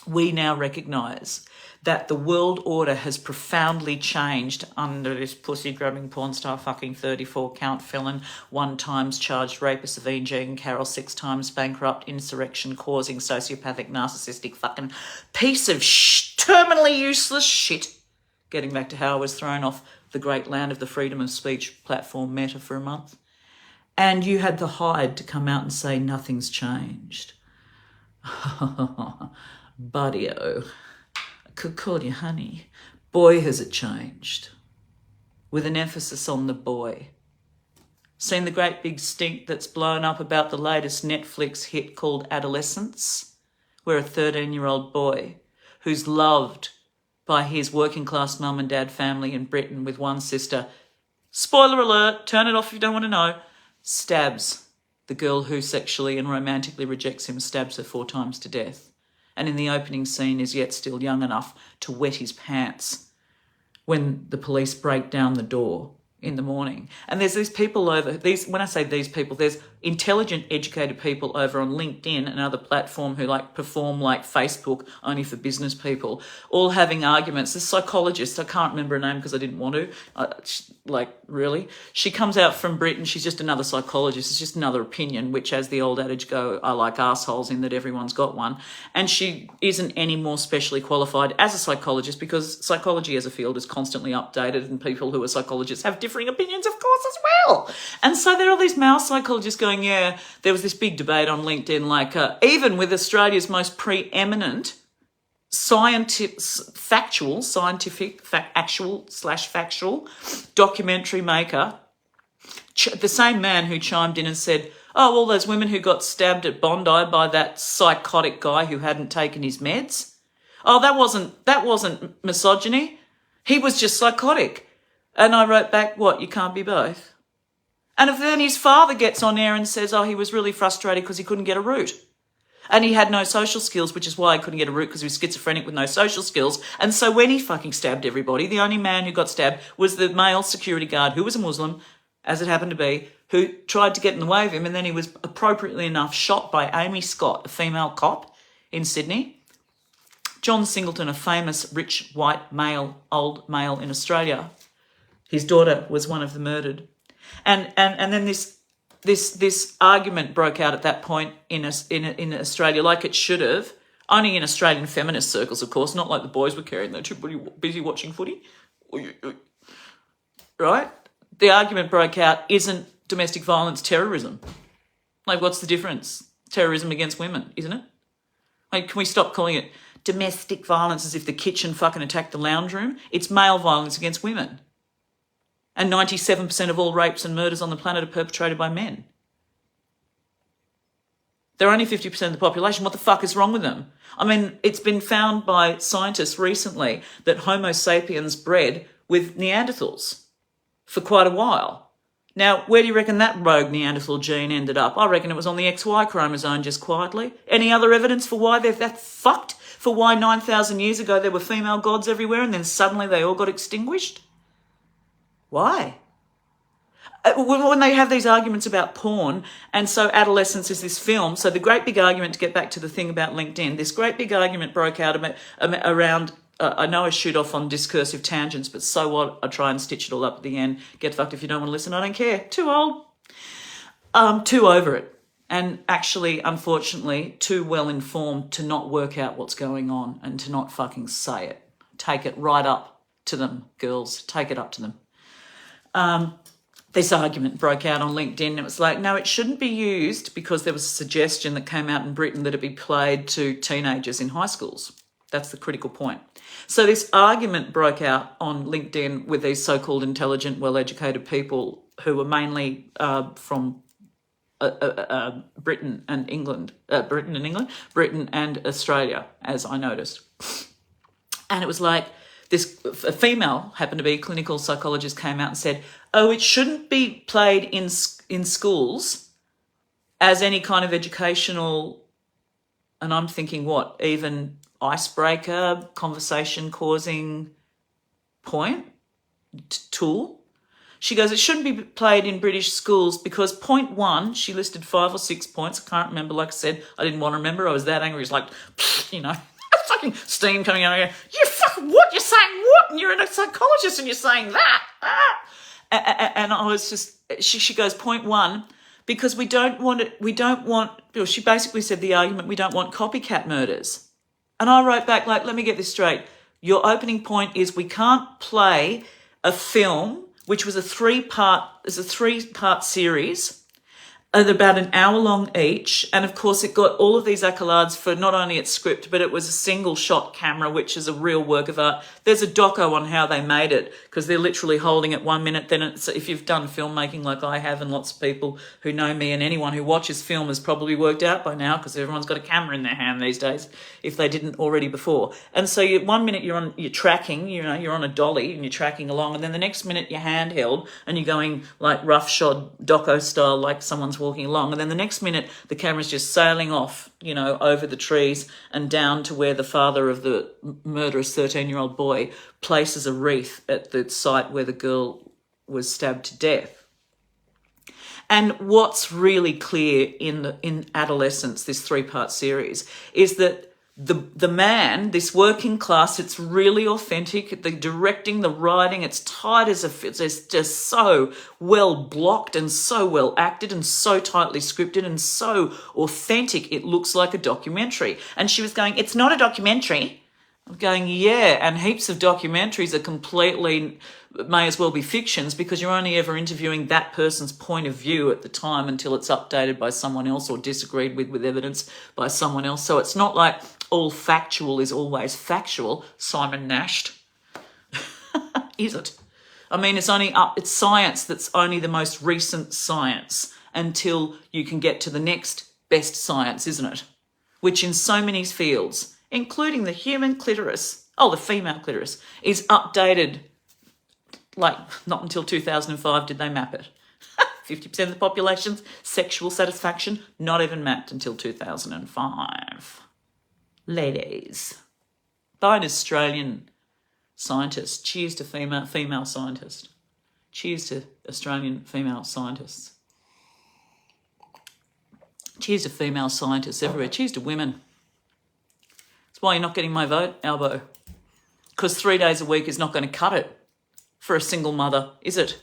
we now recognise that the world order has profoundly changed under this pussy-grabbing porn star fucking 34-count felon, 1 times charged rapist of Ian Jean Carroll, 6 times bankrupt, insurrection-causing, sociopathic, narcissistic fucking piece of terminally useless shit. Getting back to how I was thrown off the great land of the freedom of speech platform Meta for a month. And you had the hide to come out and say nothing's changed. Buddy-o. Could call you honey. Boy, has it changed. With an emphasis on the boy. Seen the great big stink that's blown up about the latest Netflix hit called Adolescence? Where a 13-year-old boy who's loved by his working class mum and dad family in Britain with one sister, spoiler alert, turn it off if you don't want to know, stabs the girl who sexually and romantically rejects him stabs her 4 times to death, and in the opening scene is yet still young enough to wet his pants when the police break down the door in the morning. And there's these people when I say these people, there's intelligent, educated people over on LinkedIn, another platform, who perform like Facebook, only for business people, all having arguments. This psychologist, I can't remember her name because I didn't want to, really, she comes out from Britain. She's just another psychologist. It's just another opinion, which, as the old adage go, I like arseholes, in that everyone's got one. And she isn't any more specially qualified as a psychologist, because psychology as a field is constantly updated, and people who are psychologists have differing opinions, of course, as well. And so there are all these male psychologists going, yeah, there was this big debate on LinkedIn, even with Australia's most preeminent factual documentary maker, the same man who chimed in and said, oh, all those women who got stabbed at Bondi by that psychotic guy who hadn't taken his meds. Oh, that wasn't misogyny. He was just psychotic. And I wrote back, what, you can't be both? And if then his father gets on air and says, oh, he was really frustrated because he couldn't get a route. And he had no social skills, which is why he couldn't get a route, because he was schizophrenic with no social skills. And so when he fucking stabbed everybody, the only man who got stabbed was the male security guard, who was a Muslim, as it happened to be, who tried to get in the way of him. And then he was, appropriately enough, shot by Amy Scott, a female cop in Sydney. John Singleton, a famous rich white old male in Australia, his daughter was one of the murdered. And then this argument broke out at that point in Australia, like it should have, only in Australian feminist circles, of course, not like the boys were carrying. They're too busy watching footy. Right? The argument broke out, isn't domestic violence terrorism? Like, what's the difference? Terrorism against women, isn't it? Like, can we stop calling it domestic violence as if the kitchen fucking attacked the lounge room? It's male violence against women. And 97% of all rapes and murders on the planet are perpetrated by men. They're only 50% of the population. What the fuck is wrong with them? I mean, it's been found by scientists recently that Homo sapiens bred with Neanderthals for quite a while. Now, where do you reckon that rogue Neanderthal gene ended up? I reckon it was on the XY chromosome, just quietly. Any other evidence for why they're that fucked? For why 9,000 years ago there were female gods everywhere and then suddenly they all got extinguished? Why? When they have these arguments about porn, and so adolescence is this film, so the great big argument, to get back to the thing about LinkedIn, this great big argument broke out around, I know I shoot off on discursive tangents, but so what, I try and stitch it all up at the end. Get fucked if you don't want to listen, I don't care. Too old. Too over it. And actually, unfortunately, too well informed to not work out what's going on and to not fucking say it. Take it right up to them, girls. Take it up to them. This argument broke out on LinkedIn. It was like, no, it shouldn't be used, because there was a suggestion that came out in Britain that it be played to teenagers in high schools. That's the critical point. So this argument broke out on LinkedIn with these so-called intelligent, well-educated people who were mainly from Britain and Australia, as I noticed. And it was like, a female, happened to be a clinical psychologist, came out and said, oh, it shouldn't be played in schools as any kind of educational, and I'm thinking, what, even icebreaker, conversation-causing tool? She goes, it shouldn't be played in British schools because point 1, she listed 5 or 6 points. I can't remember. Like I said, I didn't want to remember. I was that angry. It's like, fucking steam coming out of here. You fucking what? You're saying what? And you're a psychologist and you're saying that. And I was just, she goes, point 1, because we don't want, she basically said the argument, we don't want copycat murders. And I wrote back, like, let me get this straight. Your opening point is we can't play a film, which was a 3-part series, at about an hour long each. And of course it got all of these accolades for not only its script, but it was a single shot camera, which is a real work of art. There's a doco on how they made it, because they're literally holding it 1 minute. Then it's, if you've done filmmaking like I have, and lots of people who know me and anyone who watches film has probably worked out by now, because everyone's got a camera in their hand these days, if they didn't already before. And so 1 minute you're tracking, you're on a dolly and you're tracking along, and then the next minute you're handheld and you're going like roughshod doco style, like someone's walking along, and then the next minute the camera's just sailing off, over the trees and down to where the father of the murderous 13-year-old boy places a wreath at the site where the girl was stabbed to death. And what's really clear in Adolescence, this 3-part series, is that the man, this working class, it's really authentic. The directing, the writing, it's tight as it's just so well blocked and so well acted and so tightly scripted and so authentic. It looks like a documentary. And she was going, "It's not a documentary." I'm going, yeah, and heaps of documentaries are completely, may as well be fictions, because you're only ever interviewing that person's point of view at the time until it's updated by someone else or disagreed with evidence by someone else. So it's not like all factual is always factual, Simon Nash. Is it? I mean, it's science that's only the most recent science until you can get to the next best science, isn't it? Which in so many fields, including the human clitoris, the female clitoris, is updated, like not until 2005 did they map it. 50% of the population's sexual satisfaction not even mapped until 2005. Ladies. By an Australian scientist. Cheers to female scientist. Cheers to Australian female scientists. Cheers to female scientists everywhere. Cheers to women. That's why you're not getting my vote, Albo. Because 3 days a week is not going to cut it for a single mother, is it?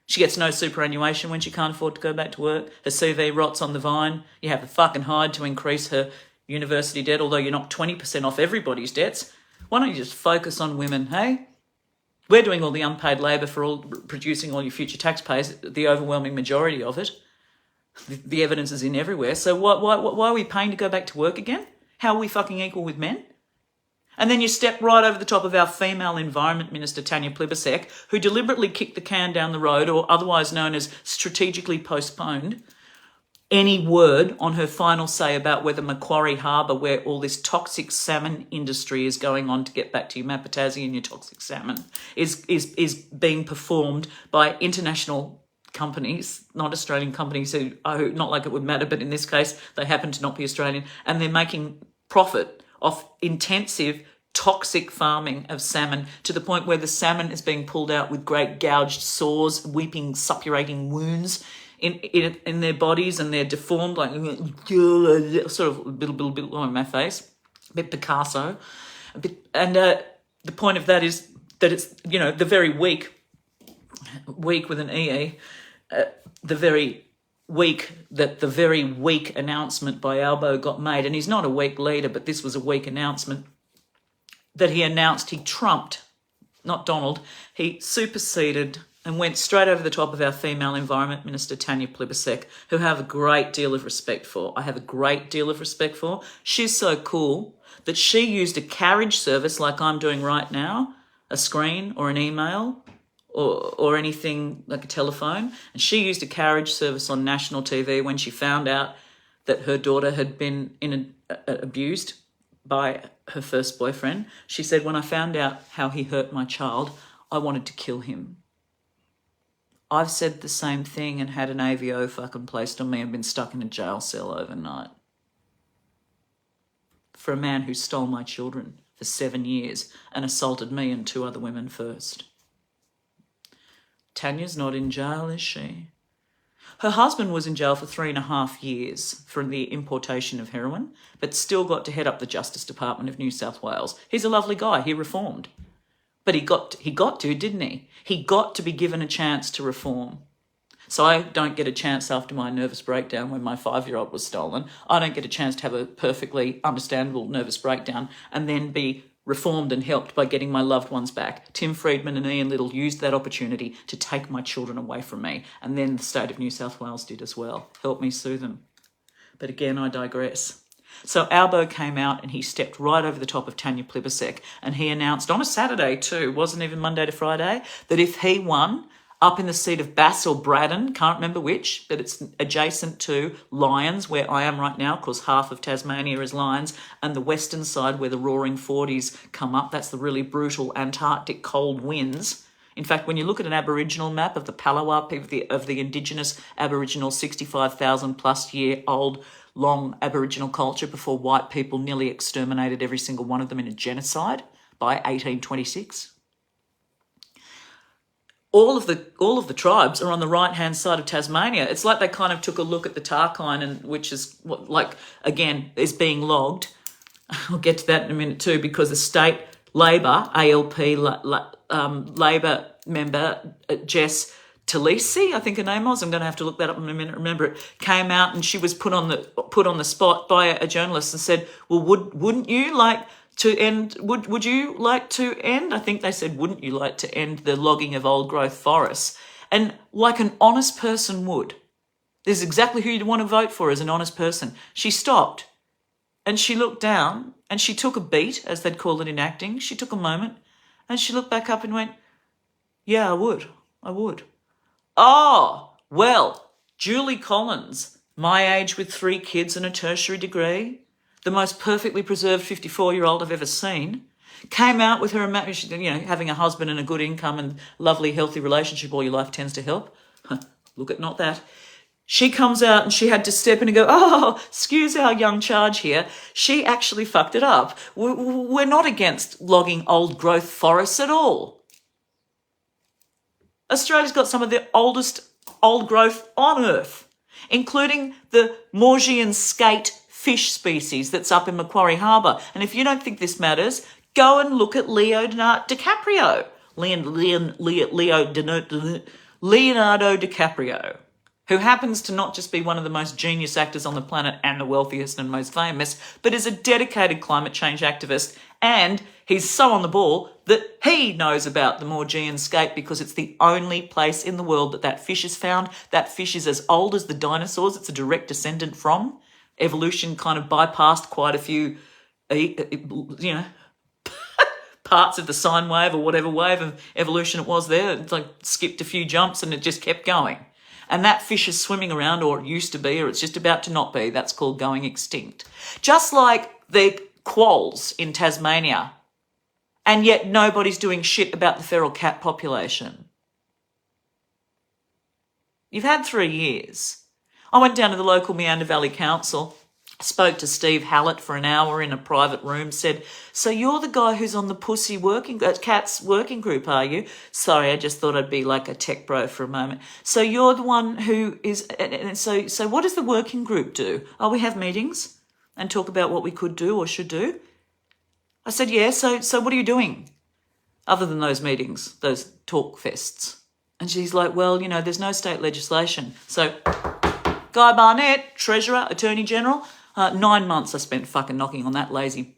She gets no superannuation when she can't afford to go back to work. Her CV rots on the vine. You have to fucking hide to increase her university debt, although you're not 20% off everybody's debts. Why don't you just focus on women, hey? We're doing all the unpaid labour for producing all your future taxpayers, the overwhelming majority of it. The evidence is in everywhere. So why are we paying to go back to work again? How are we fucking equal with men? And then you step right over the top of our female Environment Minister, Tanya Plibersek, who deliberately kicked the can down the road, or otherwise known as strategically postponed, any word on her final say about whether Macquarie Harbour, where all this toxic salmon industry is going on, to get back to your Mapatasi and your toxic salmon, is being performed by international companies, not Australian companies who, not like it would matter, but in this case, they happen to not be Australian, and they're making profit off intensive toxic farming of salmon to the point where the salmon is being pulled out with great gouged sores, weeping, suppurating wounds in their bodies, and they're deformed, like sort of a bit on my face, a bit Picasso. The point of that is that it's, the very weak with an EE, the very week that the very weak announcement by Albo got made, and he's not a weak leader, but this was a weak announcement, that he announced he trumped, not Donald, he superseded and went straight over the top of our female Environment Minister, Tanya Plibersek, who I have a great deal of respect for. She's so cool that she used a carriage service like I'm doing right now, a screen or an email, or anything like a telephone. And she used a carriage service on national TV when she found out that her daughter had been abused by her first boyfriend. She said, "When I found out how he hurt my child, I wanted to kill him." I've said the same thing and had an AVO fucking placed on me and been stuck in a jail cell overnight for a man who stole my children for 7 years and assaulted me and 2 other women first. Tanya's not in jail, is she? Her husband was in jail for 3.5 years for the importation of heroin, but still got to head up the Justice Department of New South Wales. He's a lovely guy. He reformed. But he got to, didn't he? He got to be given a chance to reform. So I don't get a chance after my nervous breakdown when my 5-year-old was stolen. I don't get a chance to have a perfectly understandable nervous breakdown and then be reformed and helped by getting my loved ones back. Tim Friedman and Ian Little used that opportunity to take my children away from me, and then the state of New South Wales did as well. Help me sue them. But again, I digress. So Albo came out and he stepped right over the top of Tanya Plibersek, and he announced on a Saturday too, wasn't even Monday to Friday, that if he won up in the seat of Bass or Braddon, can't remember which, but it's adjacent to Lyons, where I am right now, because half of Tasmania is Lyons, and the western side where the roaring 40s come up, that's the really brutal Antarctic cold winds In fact, when you look at an Aboriginal map of the Palawa, of the indigenous Aboriginal 65,000 plus year old long Aboriginal culture before white people nearly exterminated every single one of them in a genocide by 1826. All of the tribes are on the right-hand side of Tasmania. It's like they kind of took a look at the Tarkine, and which is again is being logged. I'll get to that in a minute too, because the state Labor ALP Labor member Jess Talisi, I think her name was. I'm going to have to look that up in a minute. Remember it, came out and she was put on the spot by a journalist and said, "Well, wouldn't you like to end? Would you like to end?" I think they said, "Wouldn't you like to end the logging of old growth forests?" And like an honest person would, this is exactly who you'd want to vote for as an honest person. She stopped and she looked down and she took a beat, as they'd call it in acting. She took a moment and she looked back up and went, "Yeah, I would. Oh, well, Julie Collins, my age with 3 kids and a tertiary degree, the most perfectly preserved 54-year-old I've ever seen, came out with her, having a husband and a good income and lovely, healthy relationship all your life tends to help. Look at not that. She comes out and she had to step in and go, "Oh, excuse our young charge here." She actually fucked it up. We're not against logging old growth forests at all. Australia's got some of the oldest old growth on Earth, including the Maugean skate fish species that's up in Macquarie Harbour. And if you don't think this matters, go and look at Leonardo DiCaprio, who happens to not just be one of the most genius actors on the planet and the wealthiest and most famous, but is a dedicated climate change activist. And he's so on the ball that he knows about the Maugean skate because it's the only place in the world that fish is found. That fish is as old as the dinosaurs. It's a direct descendant from. Evolution kind of bypassed quite a few, parts of the sine wave or whatever wave of evolution it was there. It's like skipped a few jumps and it just kept going. And that fish is swimming around, or it used to be, or it's just about to not be. That's called going extinct. Just like the quolls in Tasmania. And yet nobody's doing shit about the feral cat population. You've had 3 years. I went down to the local Meander Valley Council, spoke to Steve Hallett for an hour in a private room, said, "So you're the guy who's on the cats working group, are you?" "Sorry, I just thought I'd be like a tech bro for a moment." "So you're the one who is, and so what does the working group do?" "Oh, we have meetings and talk about what we could do or should do." I said, "Yeah, so what are you doing other than those meetings, those talk fests?" And she's like, "Well, there's no state legislation." So Guy Barnett, Treasurer, Attorney General, 9 months I spent fucking knocking on that lazy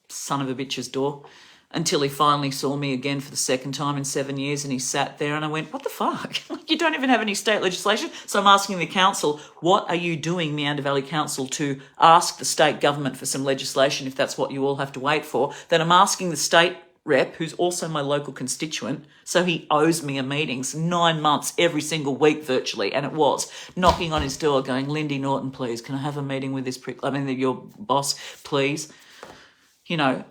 son of a bitch's door until he finally saw me again for the second time in 7 years, and he sat there and I went, "What the fuck? You don't even have any state legislation?" So I'm asking the council, what are you doing, Meander Valley Council, to ask the state government for some legislation if that's what you all have to wait for? Then I'm asking the state rep, who's also my local constituent, so he owes me a meeting. 9 months every single week virtually, and it was knocking on his door going, "Lindy Norton, please, can I have a meeting with this prick? Your boss, please." And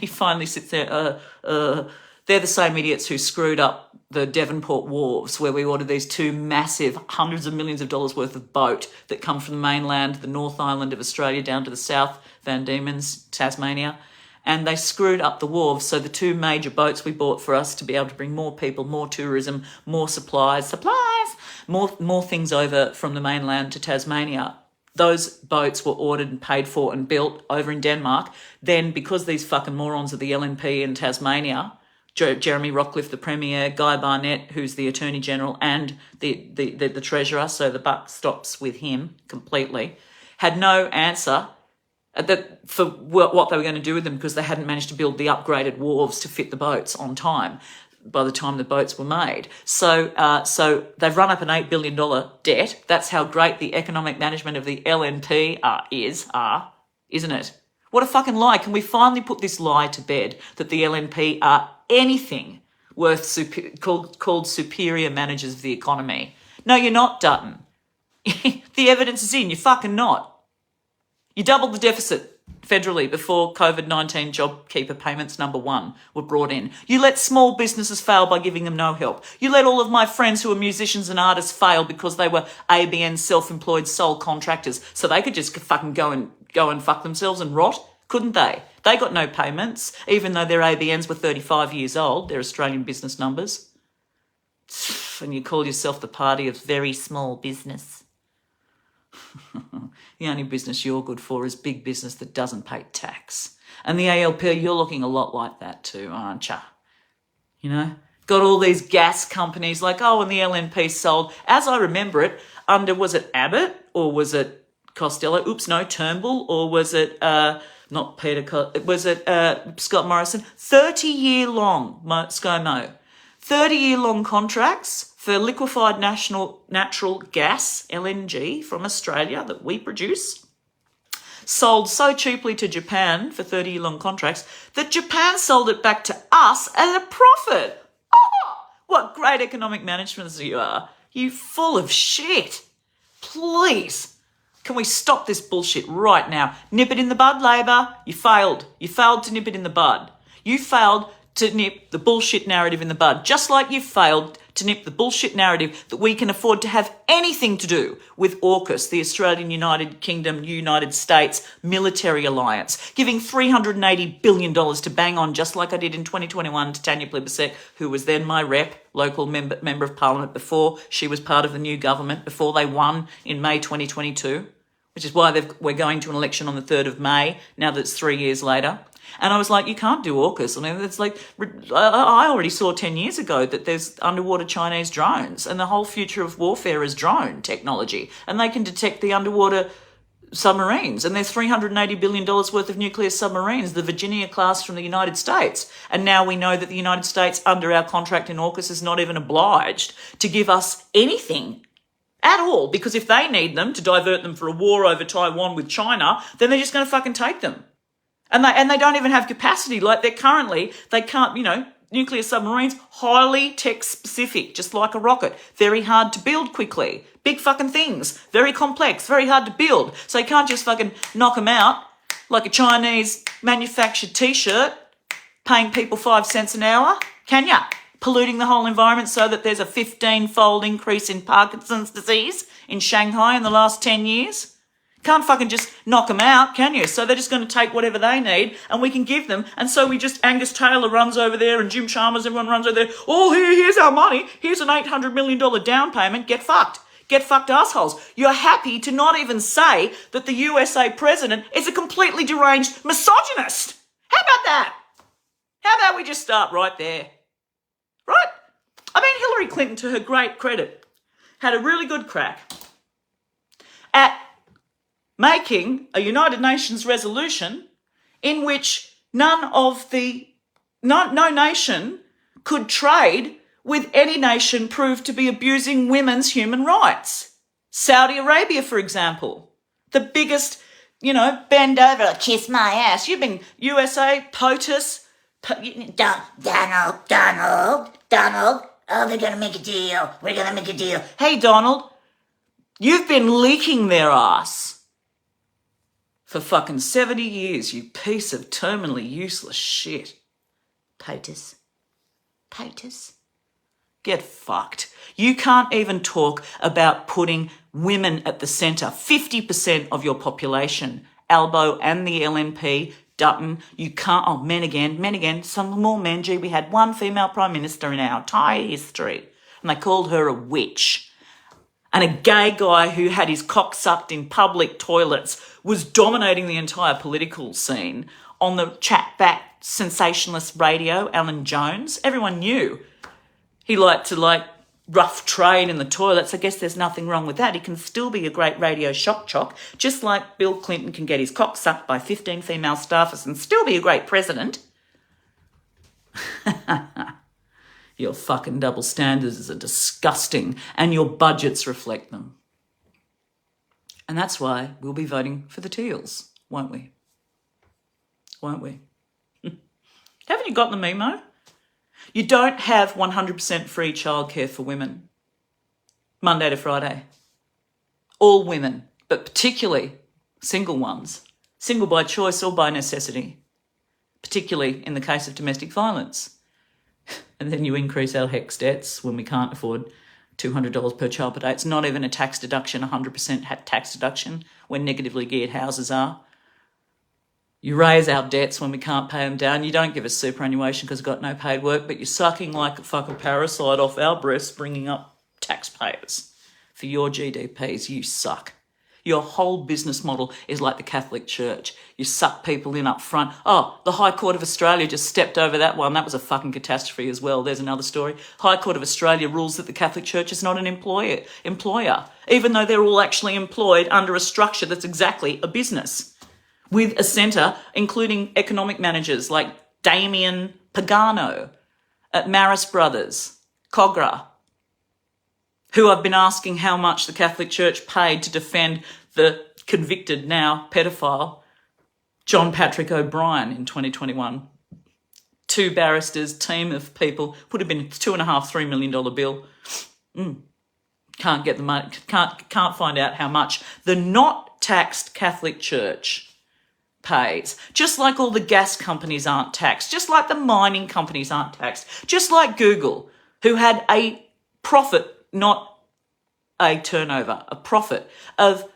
he finally sits there, they're the same idiots who screwed up the Devonport wharves, where we ordered these 2 massive hundreds of millions of dollars worth of boat that come from the mainland, the North Island of Australia, down to the south, Van Diemen's, Tasmania. And they screwed up the wharves. So the 2 major boats we bought for us to be able to bring more people, more tourism, more supplies, more things over from the mainland to Tasmania. Those boats were ordered and paid for and built over in Denmark. Then, because these fucking morons of the LNP in Tasmania, Jeremy Rockcliffe, the Premier, Guy Barnett, who's the Attorney General, and the Treasurer, so the buck stops with him completely, had no answer for what they were going to do with them, because they hadn't managed to build the upgraded wharves to fit the boats on time by the time the boats were made. So they've run up an $8 billion debt. That's how great the economic management of the LNP isn't it? What a fucking lie. Can we finally put this lie to bed that the LNP are anything worth called superior managers of the economy? No, you're not, Dutton. The evidence is in. You're fucking not. You doubled the deficit federally before COVID-19 JobKeeper payments number 1 were brought in. You let small businesses fail by giving them no help. You let all of my friends who are musicians and artists fail because they were ABN self-employed sole contractors, so they could just fucking go and fuck themselves and rot, couldn't they? They got no payments, even though their ABNs were 35 years old, their Australian business numbers. And you call yourself the party of very small business. The only business you're good for is big business that doesn't pay tax. And the ALP, you're looking a lot like that too, aren't you? You know? Got all these gas companies like, oh, and the LNP sold, as I remember it, under, was it Abbott or was it Costello? Oops, no, Turnbull, or was it, not Peter, was it Scott Morrison? 30-year-long, ScoMo, 30-year-long contracts for liquefied natural gas, LNG, from Australia that we produce, sold so cheaply to Japan for 30-year-long contracts that Japan sold it back to us at a profit. Oh, what great economic management you are. You full of shit. Please, can we stop this bullshit right now? Nip it in the bud, Labor. You failed. You failed to nip it in the bud. You failed to nip the bullshit narrative in the bud, just like you failed to nip the bullshit narrative that we can afford to have anything to do with AUKUS, the Australian United Kingdom, United States military alliance, giving $380 billion to bang on, just like I did in 2021 to Tanya Plibersek, who was then my rep, local member of parliament, before she was part of the new government, before they won in May 2022, which is why we're going to an election on the 3rd of May, now that it's 3 years later. And I was like, you can't do AUKUS. I mean, it's like, I already saw 10 years ago that there's underwater Chinese drones, and the whole future of warfare is drone technology, and they can detect the underwater submarines. And there's $380 billion worth of nuclear submarines, the Virginia class from the United States. And now we know that the United States, under our contract in AUKUS, is not even obliged to give us anything at all, because if they need them to divert them for a war over Taiwan with China, then they're just going to fucking take them. And they don't even have capacity. Like they can't, nuclear submarines, highly tech specific, just like a rocket. Very hard to build quickly. Big fucking things. Very complex, very hard to build. So you can't just fucking knock them out like a Chinese manufactured t-shirt, paying people 5 cents an hour, can ya? Polluting the whole environment so that there's a 15-fold increase in Parkinson's disease in Shanghai in the last 10 years. Can't fucking just knock them out, can you? So they're just going to take whatever they need and we can give them. And so Angus Taylor runs over there and Jim Chalmers, everyone runs over there. Oh, here's our money. Here's an $800 million down payment. Get fucked. Get fucked assholes. You're happy to not even say that the USA president is a completely deranged misogynist. How about that? How about we just start right there? Right? I mean, Hillary Clinton, to her great credit, had a really good crack at making a United Nations resolution in which no nation could trade with any nation proved to be abusing women's human rights. Saudi Arabia, for example, the biggest, bend over, kiss my ass. You've been USA, POTUS. Donald. Oh, we're going to make a deal. We're going to make a deal. Hey, Donald, you've been leaking their ass for fucking 70 years, you piece of terminally useless shit. POTUS. Get fucked. You can't even talk about putting women at the centre. 50% of your population, Albo and the LNP, Dutton, you can't, men again, some more men. Gee, we had one female Prime Minister in our entire history, and they called her a witch. And a gay guy who had his cock sucked in public toilets was dominating the entire political scene on the chat-back sensationalist radio, Alan Jones. Everyone knew he liked to rough trade in the toilets. I guess there's nothing wrong with that. He can still be a great radio shock jock, just like Bill Clinton can get his cock sucked by 15 female staffers and still be a great president. Your fucking double standards are disgusting, and your budgets reflect them. And that's why we'll be voting for the Teals, won't we? Won't we? Haven't you got the memo? You don't have 100% free childcare for women, Monday to Friday. All women, but particularly single ones. single by choice or by necessity, particularly in the case of domestic violence. And then you increase our HECS debts when we can't afford $200 per child per day. It's not even a tax deduction, 100% tax deduction when negatively geared houses are. You raise our debts when we can't pay them down. You don't give us superannuation because we've got no paid work, but you're sucking like a fucking parasite off our breasts, bringing up taxpayers for your GDPs. You suck. Your whole business model is like the Catholic Church. You suck people in up front. Oh, the High Court of Australia just stepped over that one. That was a fucking catastrophe as well. There's another story. High Court of Australia rules that the Catholic Church is not an employer, even though they're all actually employed under a structure that's exactly a business, with a centre including economic managers like Damien Pagano at Maris Brothers, Cogra, who I've been asking how much the Catholic Church paid to defend the convicted now pedophile John Patrick O'Brien in 2021. 2 barristers, team of people, would have been a $2.5–3 million bill. Can't get the money, can't find out how much the not taxed Catholic Church pays. Just like all the gas companies aren't taxed, just like the mining companies aren't taxed, just like Google, who had a profit, not a turnover, a profit of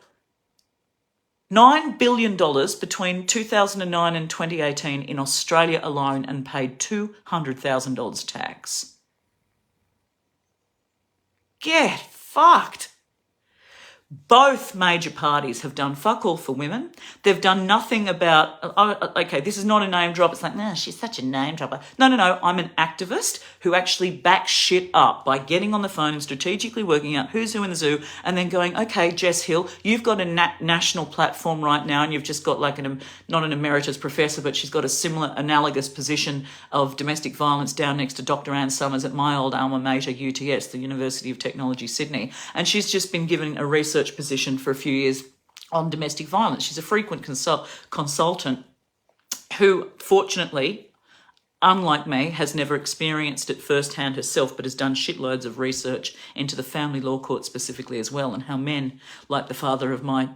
$9 billion between 2009 and 2018 in Australia alone and paid $200,000 tax. Get fucked. Both major parties have done fuck all for women. They've done nothing about, okay, this is not a name drop. It's like, nah, she's such a name dropper. No. I'm an activist who actually backs shit up by getting on the phone and strategically working out who's who in the zoo and then going, okay, Jess Hill, you've got a national platform right now and you've just got like not an emeritus professor, but she's got a similar analogous position of domestic violence down next to Dr. Anne Summers at my old alma mater, UTS, the University of Technology, Sydney. And she's just been given a research position for a few years on domestic violence. She's a frequent consultant who, fortunately, unlike me, has never experienced it firsthand herself, but has done shitloads of research into the family law court specifically as well, and how men, like the father of my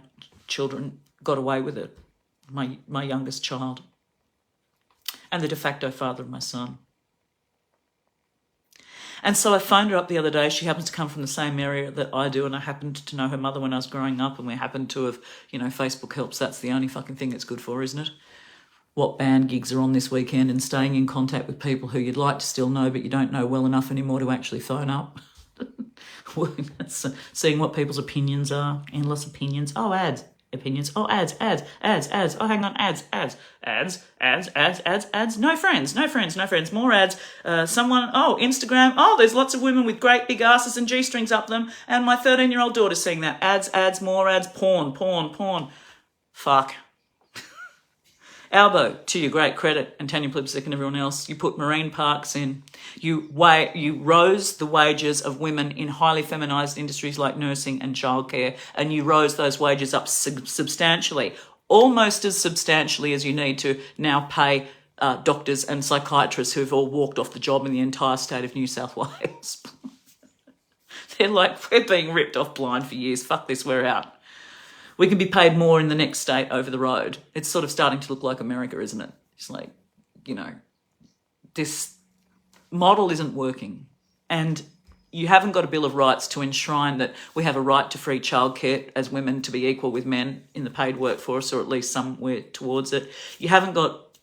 children, got away with it, my youngest child, and the de facto father of my son. And so I phoned her up the other day. She happens to come from the same area that I do, and I happened to know her mother when I was growing up, and we happened to have, Facebook helps. That's the only fucking thing it's good for, isn't it? What band gigs are on this weekend, and staying in contact with people who you'd like to still know but you don't know well enough anymore to actually phone up. Seeing what people's opinions are. Endless opinions. Oh, ads. Opinions. Oh, ads. Oh, hang on, ads. No friends, more ads. Instagram. Oh, there's lots of women with great big asses and G-strings up them, and my 13-year-old daughter's seeing that. Ads, more ads, porn. Fuck. Albo, to your great credit, and Tanya Plibsick and everyone else, you put marine parks in. You rose the wages of women in highly feminised industries like nursing and childcare, and you rose those wages up substantially, almost as substantially as you need to now pay doctors and psychiatrists who've all walked off the job in the entire state of New South Wales. They're like, we're being ripped off blind for years. Fuck this, we're out. We can be paid more in the next state over the road. It's sort of starting to look like America, isn't it? It's like, this model isn't working. And you haven't got a Bill of Rights to enshrine that we have a right to free childcare as women to be equal with men in the paid workforce, or at least somewhere towards it. You haven't got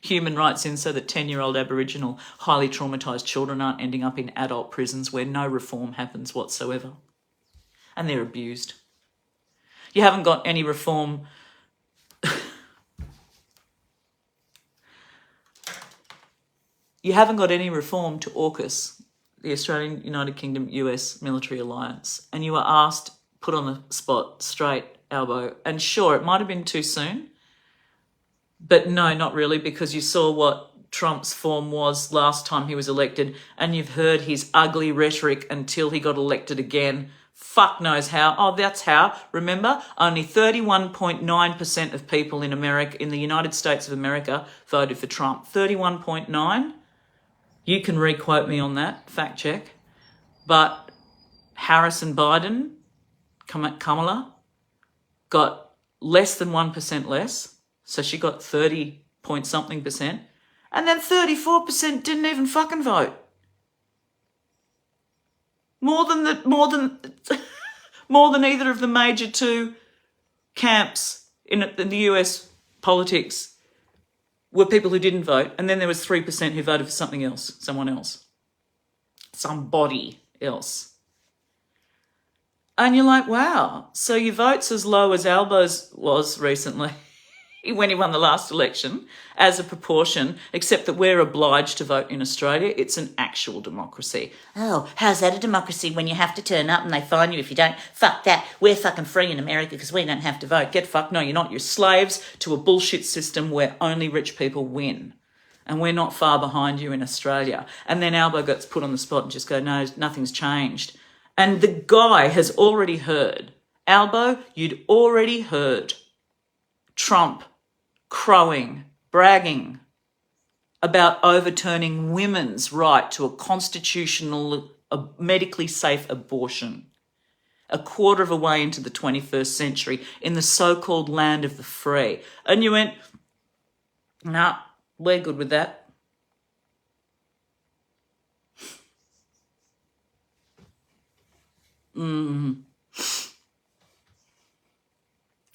human rights in so that 10-year-old Aboriginal highly traumatised children aren't ending up in adult prisons where no reform happens whatsoever. And they're abused. You haven't got any reform. You haven't got any reform to AUKUS, the Australian United Kingdom US military alliance. And you were asked, put on the spot, straight, Albo. And sure, it might have been too soon. But no, not really, because you saw what Trump's form was last time he was elected, and you've heard his ugly rhetoric until he got elected again. Fuck knows how. Oh, that's how. Remember, only 31.9% of people in America, in the United States of America, voted for Trump. 31.9. You can re-quote me on that, fact check. But Harris and Biden, Kamala, got less than 1% less. So she got 30 point something percent. And then 34% didn't even fucking vote. More than either of the major two camps in the US politics were people who didn't vote. And then there was 3% who voted for something else, someone else, somebody else. And you're like, wow, so your vote's as low as Albo's was recently when he won the last election as a proportion, except that we're obliged to vote in Australia. It's an actual democracy. Oh, how's that a democracy when you have to turn up and they fine you if you don't? Fuck that. We're fucking free in America because we don't have to vote. Get fucked. No, you're not. You're slaves to a bullshit system where only rich people win. And we're not far behind you in Australia. And then Albo gets put on the spot and just go, no, nothing's changed. And the guy has already heard, Albo, you'd already heard Trump crowing, bragging about overturning women's right to a constitutional, medically safe abortion. A quarter of a way into the 21st century in the so-called land of the free. And you went, nah, we're good with that.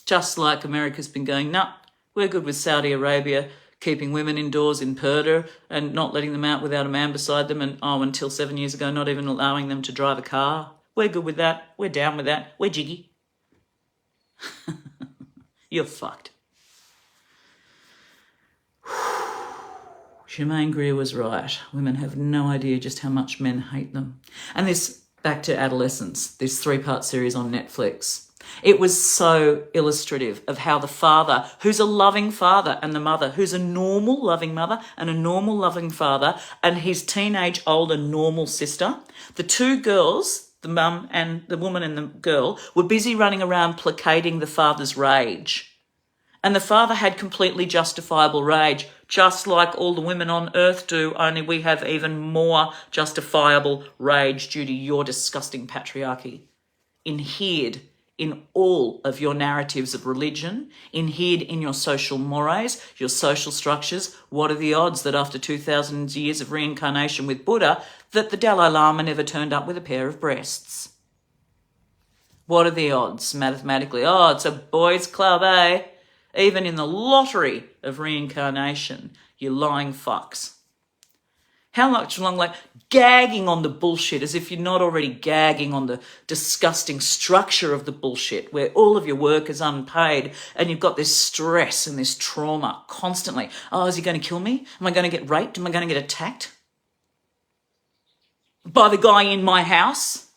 Just like America's been going, nah, we're good with Saudi Arabia keeping women indoors in Purdah and not letting them out without a man beside them, and until 7 years ago, not even allowing them to drive a car. We're good with that. We're down with that. We're jiggy. You're fucked. Germaine Greer was right. Women have no idea just how much men hate them. And this, back to adolescence, this 3-part series on Netflix. It was so illustrative of how the father, who's a loving father, and the mother, who's a normal loving mother and a normal loving father, and his teenage older normal sister, the two girls, the mum and the woman and the girl, were busy running around placating the father's rage. And the father had completely justifiable rage, just like all the women on earth do, only we have even more justifiable rage due to your disgusting patriarchy. Inhered in all of your narratives of religion, inhered in your social mores, your social structures. What are the odds that after 2,000 years of reincarnation with Buddha, that the Dalai Lama never turned up with a pair of breasts? What are the odds mathematically? Oh, it's a boys' club, eh? Even in the lottery of reincarnation, you lying fucks. How much long, like, gagging on the bullshit as if you're not already gagging on the disgusting structure of the bullshit where all of your work is unpaid and you've got this stress and this trauma constantly. Oh, is he going to kill me? Am I going to get raped? Am I going to get attacked by the guy in my house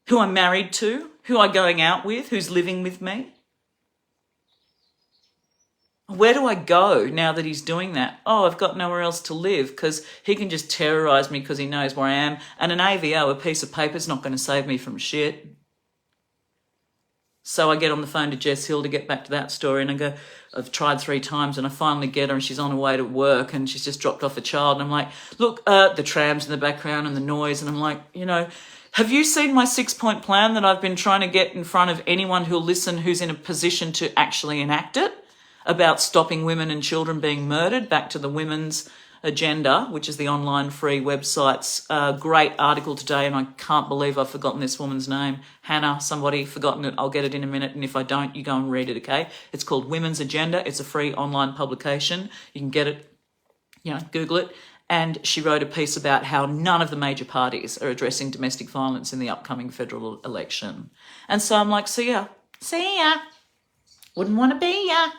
who I'm married to, who I'm going out with, who's living with me? Where do I go now that he's doing that? Oh, I've got nowhere else to live because he can just terrorise me because he knows where I am. And an AVO, a piece of paper, is not going to save me from shit. So I get on the phone to Jess Hill to get back to that story, and I go, I've tried 3 times and I finally get her and she's on her way to work and she's just dropped off a child. And I'm like, look, the trams in the background and the noise. And I'm like, have you seen my 6-point plan that I've been trying to get in front of anyone who'll listen who's in a position to actually enact it? About stopping women and children being murdered, back to the Women's Agenda, which is the online free website's great article today, and I can't believe I've forgotten this woman's name. Hannah, somebody, forgotten it. I'll get it in a minute, and if I don't, you go and read it, okay? It's called Women's Agenda. It's a free online publication. You can get it, Google it. And she wrote a piece about how none of the major parties are addressing domestic violence in the upcoming federal election. And so I'm like, see ya. See ya. Wouldn't want to be ya.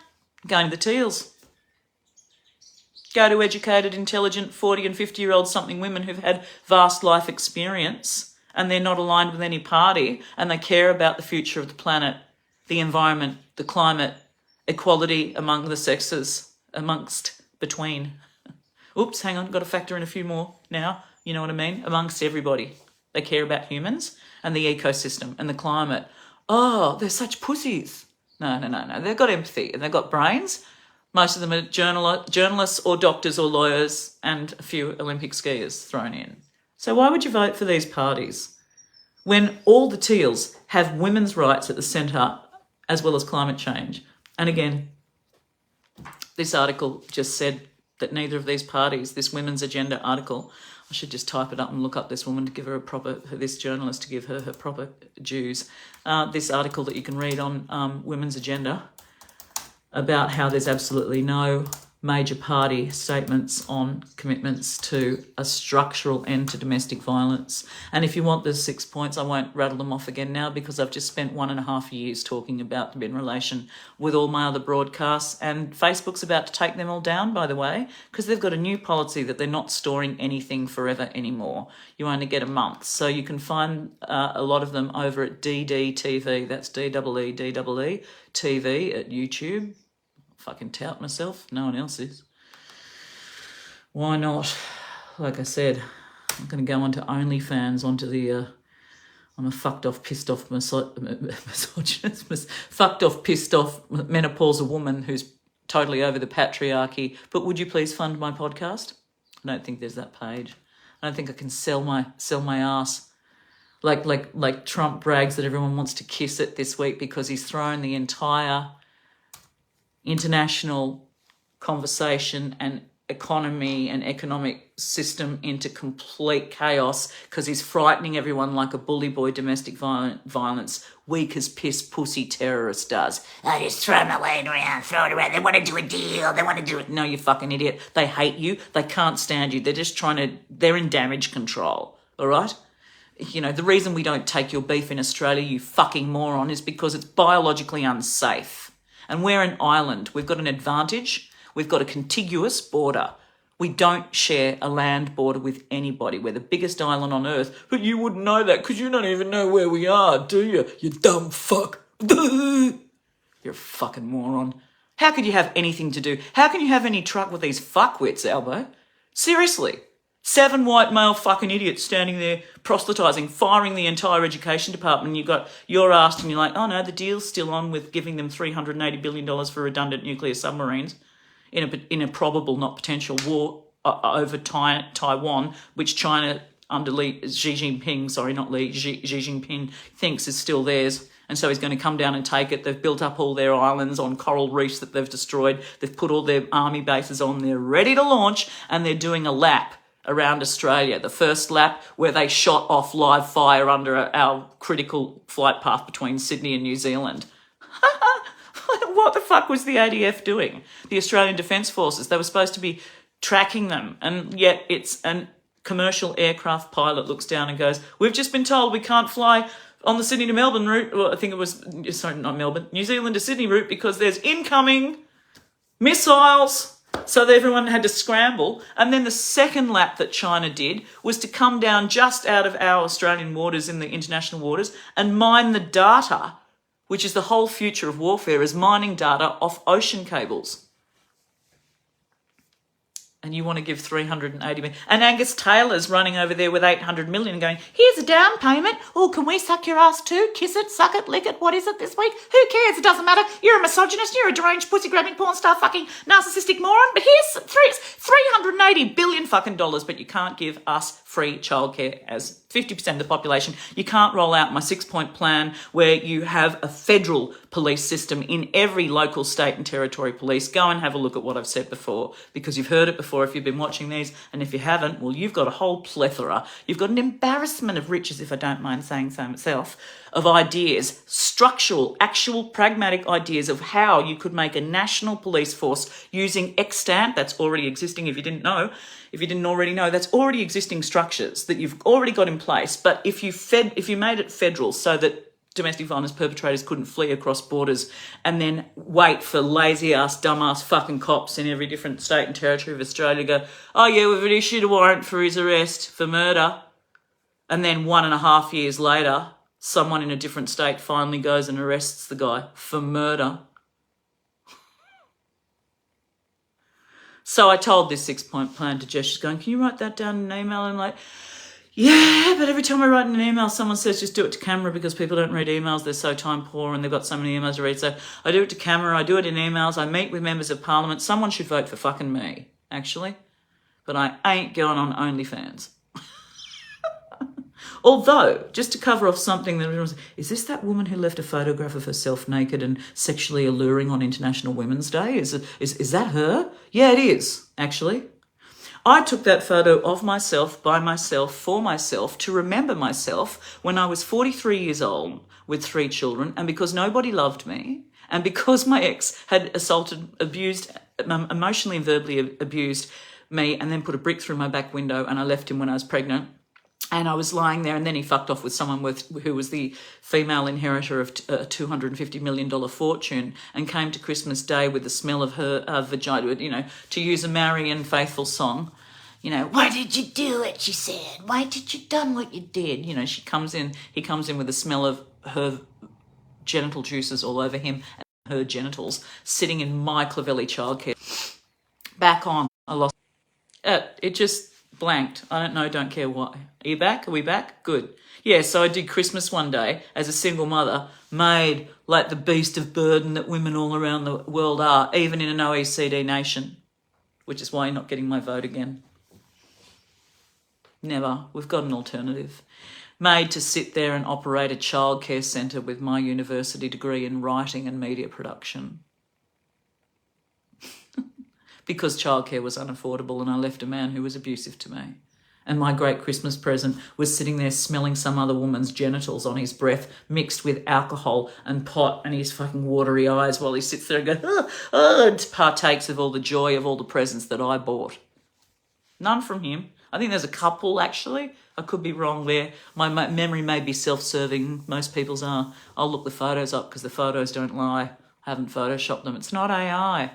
Going to the Teals. Go to educated, intelligent 40 and 50-year-old something women who've had vast life experience and they're not aligned with any party and they care about the future of the planet, the environment, the climate, equality among the sexes, between. Oops, hang on, got to factor in a few more now. You know what I mean? Amongst everybody. They care about humans and the ecosystem and the climate. Oh, they're such pussies. No. They've got empathy and they've got brains. Most of them are journalists or doctors or lawyers and a few Olympic skiers thrown in. So why would you vote for these parties when all the Teals have women's rights at the centre as well as climate change. And again, this article just said that neither of these parties, this Women's Agenda article, I should just type it up and look up this woman to give her this journalist to give her proper dues. This article that you can read on Women's Agenda about how there's absolutely no major party statements on commitments to a structural end to domestic violence. And if you want the 6 points, I won't rattle them off again now because I've just spent 1.5 years talking about them in relation with all my other broadcasts. And Facebook's about to take them all down, by the way, because they've got a new policy that they're not storing anything forever anymore. You only get a month. So you can find a lot of them over at DDTV. That's DEEDEE TV at YouTube. Fucking tout myself. No one else is. Why not? Like I said, I'm going to go onto OnlyFans, onto the... I'm a fucked off, pissed off misogynist, fucked off, pissed off menopausal woman who's totally over the patriarchy. But would you please fund my podcast? I don't think there's that page. I don't think I can sell my ass. Like Trump brags that everyone wants to kiss it this week because he's thrown the entire international conversation and economy and economic system into complete chaos because he's frightening everyone like a bully boy domestic violence, weak as piss pussy terrorist does. I just throw my weight around, throw it around. They want to do a deal. They want to do it. No, you fucking idiot. They hate you. They can't stand you. They're just they're in damage control, all right? You know, the reason we don't take your beef in Australia, you fucking moron, is because it's biologically unsafe. And we're an island. We've got an advantage. We've got a contiguous border. We don't share a land border with anybody. We're the biggest island on earth. But you wouldn't know that because you don't even know where we are, do you? You dumb fuck. You're a fucking moron. How could you have anything to do? How can you have any truck with these fuckwits, Albo? Seriously. 7 white male fucking idiots standing there proselytising, firing the entire education department. You're asked and you're like, oh no, the deal's still on with giving them $380 billion for redundant nuclear submarines in a probable, not potential, war over Taiwan, which China under Xi Jinping thinks is still theirs. And so he's going to come down and take it. They've built up all their islands on coral reefs that they've destroyed. They've put all their army bases on. They're ready to launch and they're doing a lap around Australia, the first lap where they shot off live fire under our critical flight path between Sydney and New Zealand. What the fuck was the ADF doing? The Australian Defence Forces, they were supposed to be tracking them, and yet it's a commercial aircraft pilot looks down and goes, we've just been told we can't fly on the Sydney to Melbourne route, well, I think it was, sorry, not Melbourne, New Zealand to Sydney route because there's incoming missiles. So everyone had to scramble. And then the second lap that China did was to come down just out of our Australian waters in the international waters and mine the data, which is the whole future of warfare, is mining data off ocean cables. And you want to give 380 million. And Angus Taylor's running over there with 800 million going, here's a down payment. Oh, can we suck your ass too? Kiss it, suck it, lick it. What is it this week? Who cares? It doesn't matter. You're a misogynist. You're a deranged, pussy-grabbing, porn star, fucking narcissistic moron. But here's 380 billion fucking dollars, but you can't give us free childcare as 50% of the population. You can't roll out my 6-point plan where you have a federal police system in every local, state and territory police. Go and have a look at what I've said before because you've heard it before if you've been watching these, and if you haven't, well, you've got a whole plethora. You've got an embarrassment of riches, if I don't mind saying so myself, of ideas, structural, actual, pragmatic ideas of how you could make a national police force using extant, that's already existing if you didn't know, if you didn't already know, that's already existing structures that you've already got in place. But if you made it federal so that domestic violence perpetrators couldn't flee across borders and then wait for lazy-ass, dumb-ass fucking cops in every different state and territory of Australia go, oh yeah, we've issued a warrant for his arrest for murder. And then 1.5 years later, someone in a different state finally goes and arrests the guy for murder. So I told this 6-point plan to Jess, she's going, can you write that down in an email? And I'm like, yeah, but every time I write in an email, someone says just do it to camera because people don't read emails. They're so time poor and they've got so many emails to read. So I do it to camera. I do it in emails. I meet with members of parliament. Someone should vote for fucking me, actually. But I ain't going on OnlyFans. Although, just to cover off something that was, is this that woman who left a photograph of herself naked and sexually alluring on International Women's Day? Is that her? Yeah, it is, actually. I took that photo of myself, by myself, for myself, to remember myself when I was 43 years old with 3 children, and because nobody loved me, and because my ex had assaulted, abused, emotionally and verbally abused me, and then put a brick through my back window, and I left him when I was pregnant. And I was lying there, and then he fucked off with someone who was the female inheritor of a $250 million fortune, and came to Christmas Day with the smell of her vagina, to use a Marian Faithfull song. Why did you do it, she said. Why did you done what you did? He comes in with the smell of her genital juices all over him and her genitals, sitting in my Clovelly childcare. Back on. I lost it. Just blanked. I don't know, don't care why. Are you back? Are we back? Good. Yeah, so I did Christmas one day as a single mother, made like the beast of burden that women all around the world are, even in an OECD nation, which is why you're not getting my vote again. Never. We've got an alternative. Made to sit there and operate a childcare centre with my university degree in writing and media production. Because childcare was unaffordable and I left a man who was abusive to me. And my great Christmas present was sitting there smelling some other woman's genitals on his breath, mixed with alcohol and pot and his fucking watery eyes, while he sits there and goes, and partakes of all the joy of all the presents that I bought. None from him. I think there's a couple, actually. I could be wrong there. My memory may be self-serving. Most people's are. I'll look the photos up because the photos don't lie. I haven't photoshopped them. It's not AI.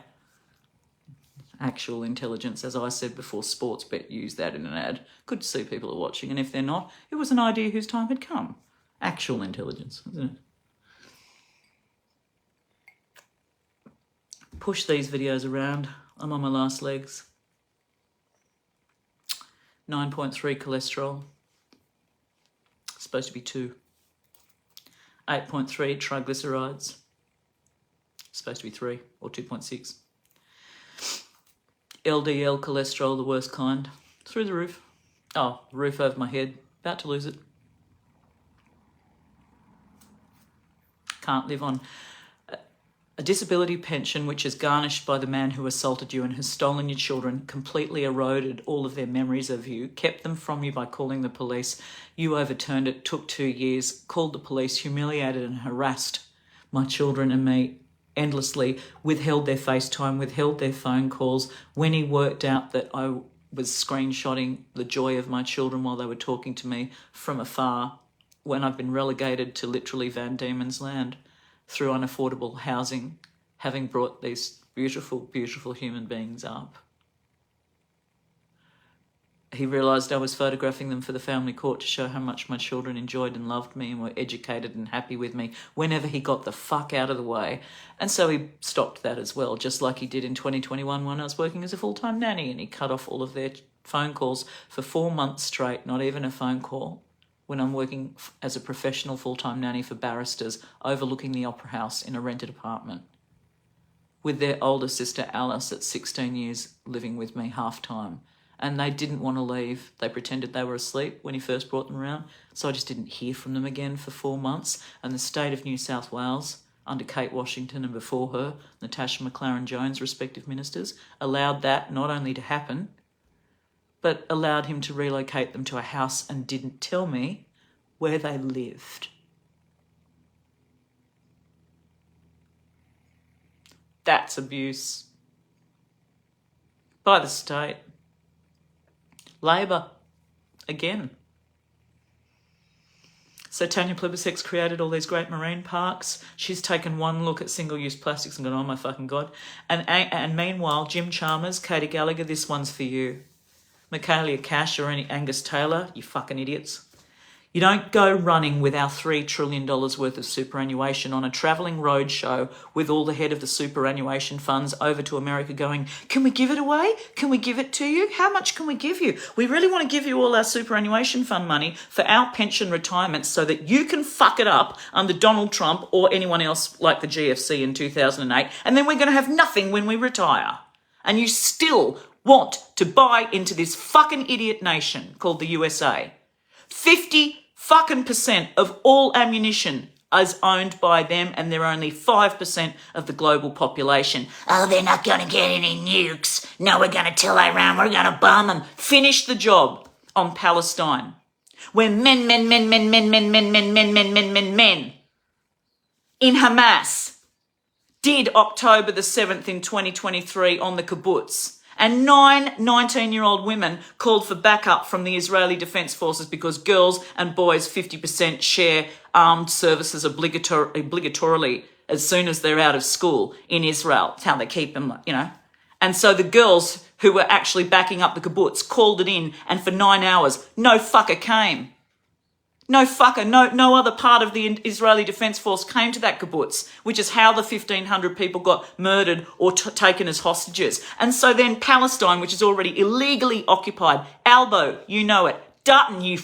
Actual intelligence, as I said before, Sportsbet used that in an ad. Good to see people are watching, and if they're not, it was an idea whose time had come. Actual intelligence, isn't it? Push these videos around. I'm on my last legs. 9.3 cholesterol. It's supposed to be 2. 8.3 triglycerides. It's supposed to be 3 or 2.6. LDL cholesterol, the worst kind. Through the roof. Oh, roof over my head. About to lose it. Can't live on a disability pension which is garnished by the man who assaulted you and has stolen your children, completely eroded all of their memories of you, kept them from you by calling the police. You overturned it, took 2 years, called the police, humiliated and harassed my children and me endlessly, withheld their FaceTime, withheld their phone calls. When he worked out that I was screenshotting the joy of my children while they were talking to me from afar, when I've been relegated to literally Van Diemen's Land through unaffordable housing, having brought these beautiful, beautiful human beings up. He realised I was photographing them for the family court to show how much my children enjoyed and loved me and were educated and happy with me whenever he got the fuck out of the way. And so he stopped that as well, just like he did in 2021 when I was working as a full-time nanny, and he cut off all of their phone calls for 4 months straight, not even a phone call, when I'm working as a professional full-time nanny for barristers overlooking the Opera House in a rented apartment with their older sister Alice at 16 years living with me half-time. And they didn't want to leave. They pretended they were asleep when he first brought them around. So I just didn't hear from them again for 4 months. And the state of New South Wales, under Kate Washington and before her, Natasha McLaren-Jones, respective ministers, allowed that not only to happen, but allowed him to relocate them to a house and didn't tell me where they lived. That's abuse. By the state. Labor. Again. So Tanya Plibersek created all these great marine parks. She's taken one look at single-use plastics and gone, oh my fucking God. And meanwhile, Jim Chalmers, Katie Gallagher, this one's for you. Michaelia Cash or any Angus Taylor, you fucking idiots. You don't go running with our $3 trillion worth of superannuation on a travelling roadshow with all the head of the superannuation funds over to America going, can we give it away? Can we give it to you? How much can we give you? We really want to give you all our superannuation fund money for our pension retirement so that you can fuck it up under Donald Trump or anyone else like the GFC in 2008, and then we're going to have nothing when we retire. And you still want to buy into this fucking idiot nation called the USA. 50 fucking percent of all ammunition is owned by them, and they're only 5% of the global population. Oh, they're not going to get any nukes. No, we're going to tell Iran we're going to Bomb them. Finish the job on Palestine. Where men in Hamas did October the 7th in 2023 on the kibbutz. And 9 19-year-old women called for backup from the Israeli Defense Forces because girls and boys 50% share armed services obligatorily as soon as they're out of school in Israel. It's how they keep them, you know. And so the girls who were actually backing up the kibbutz called it in, and for 9 hours, no fucker came. No fucker, no other part of the Israeli Defense Force came to that kibbutz, which is how the 1,500 people got murdered or taken as hostages. And so then Palestine, which is already illegally occupied, Albo, you know it. Dutton, you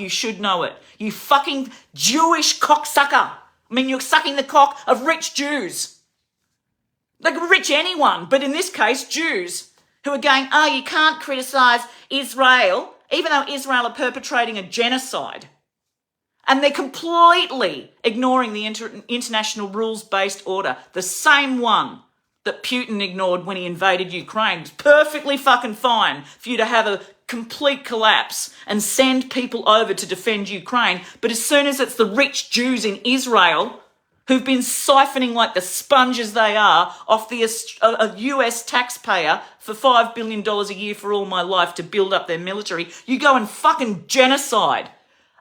should know it. You fucking Jewish cocksucker. I mean, you're sucking the cock of rich Jews. Like rich anyone, but in this case, Jews, who are going, oh, you can't criticise Israel, even though Israel are perpetrating a genocide. And they're completely ignoring the international rules-based order, the same one that Putin ignored when he invaded Ukraine. It's perfectly fucking fine for you to have a complete collapse and send people over to defend Ukraine. But as soon as it's the rich Jews in Israel who've been siphoning like the sponges they are off the US taxpayer for $5 billion a year for all my life to build up their military, you go and fucking genocide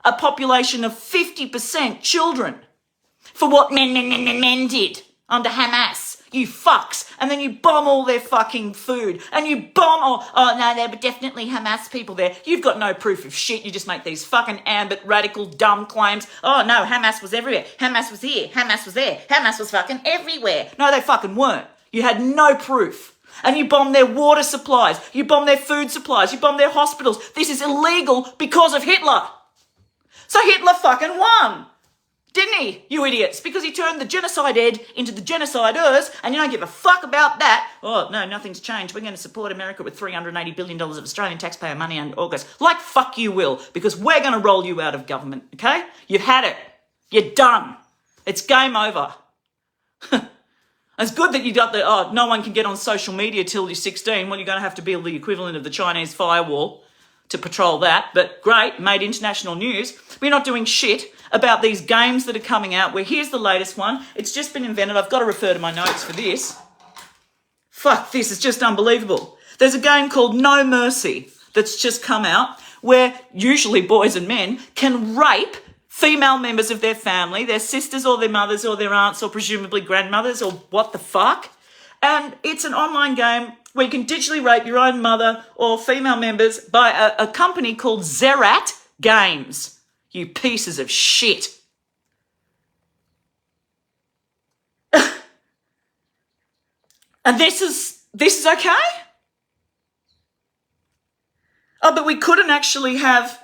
a population of 50% children for what men did under Hamas. You fucks. And then you bomb all their fucking food. And you bomb, oh no, there were definitely Hamas people there. You've got no proof of shit. You just make these fucking ambit, radical, dumb claims. Oh no, Hamas was everywhere. Hamas was here. Hamas was there. Hamas was fucking everywhere. No, they fucking weren't. You had no proof. And you bomb their water supplies. You bomb their food supplies. You bomb their hospitals. This is illegal because of Hitler. So Hitler fucking won, didn't he, you idiots? Because he turned the genocide Ed into the genociders, and you don't give a fuck about that. Oh, no, nothing's changed. We're going to support America with $380 billion of Australian taxpayer money under August. Like fuck you will, because we're going to roll you out of government, okay? You've had it. You're done. It's game over. It's good that you got the, no one can get on social media till you're 16. Well, you're going to have to build the equivalent of the Chinese firewall to patrol that, but great, made international news. We're not doing shit about these games that are coming out where here's the latest one. It's just been invented. I've got to refer to my notes for this. Fuck, this is just unbelievable. There's a game called No Mercy that's just come out where usually boys and men can rape female members of their family, their sisters or their mothers or their aunts or presumably grandmothers or what the fuck. And it's an online game where you can digitally rape your own mother or female members by a company called Zerat Games. You pieces of shit. And this is okay? Oh, but we couldn't actually have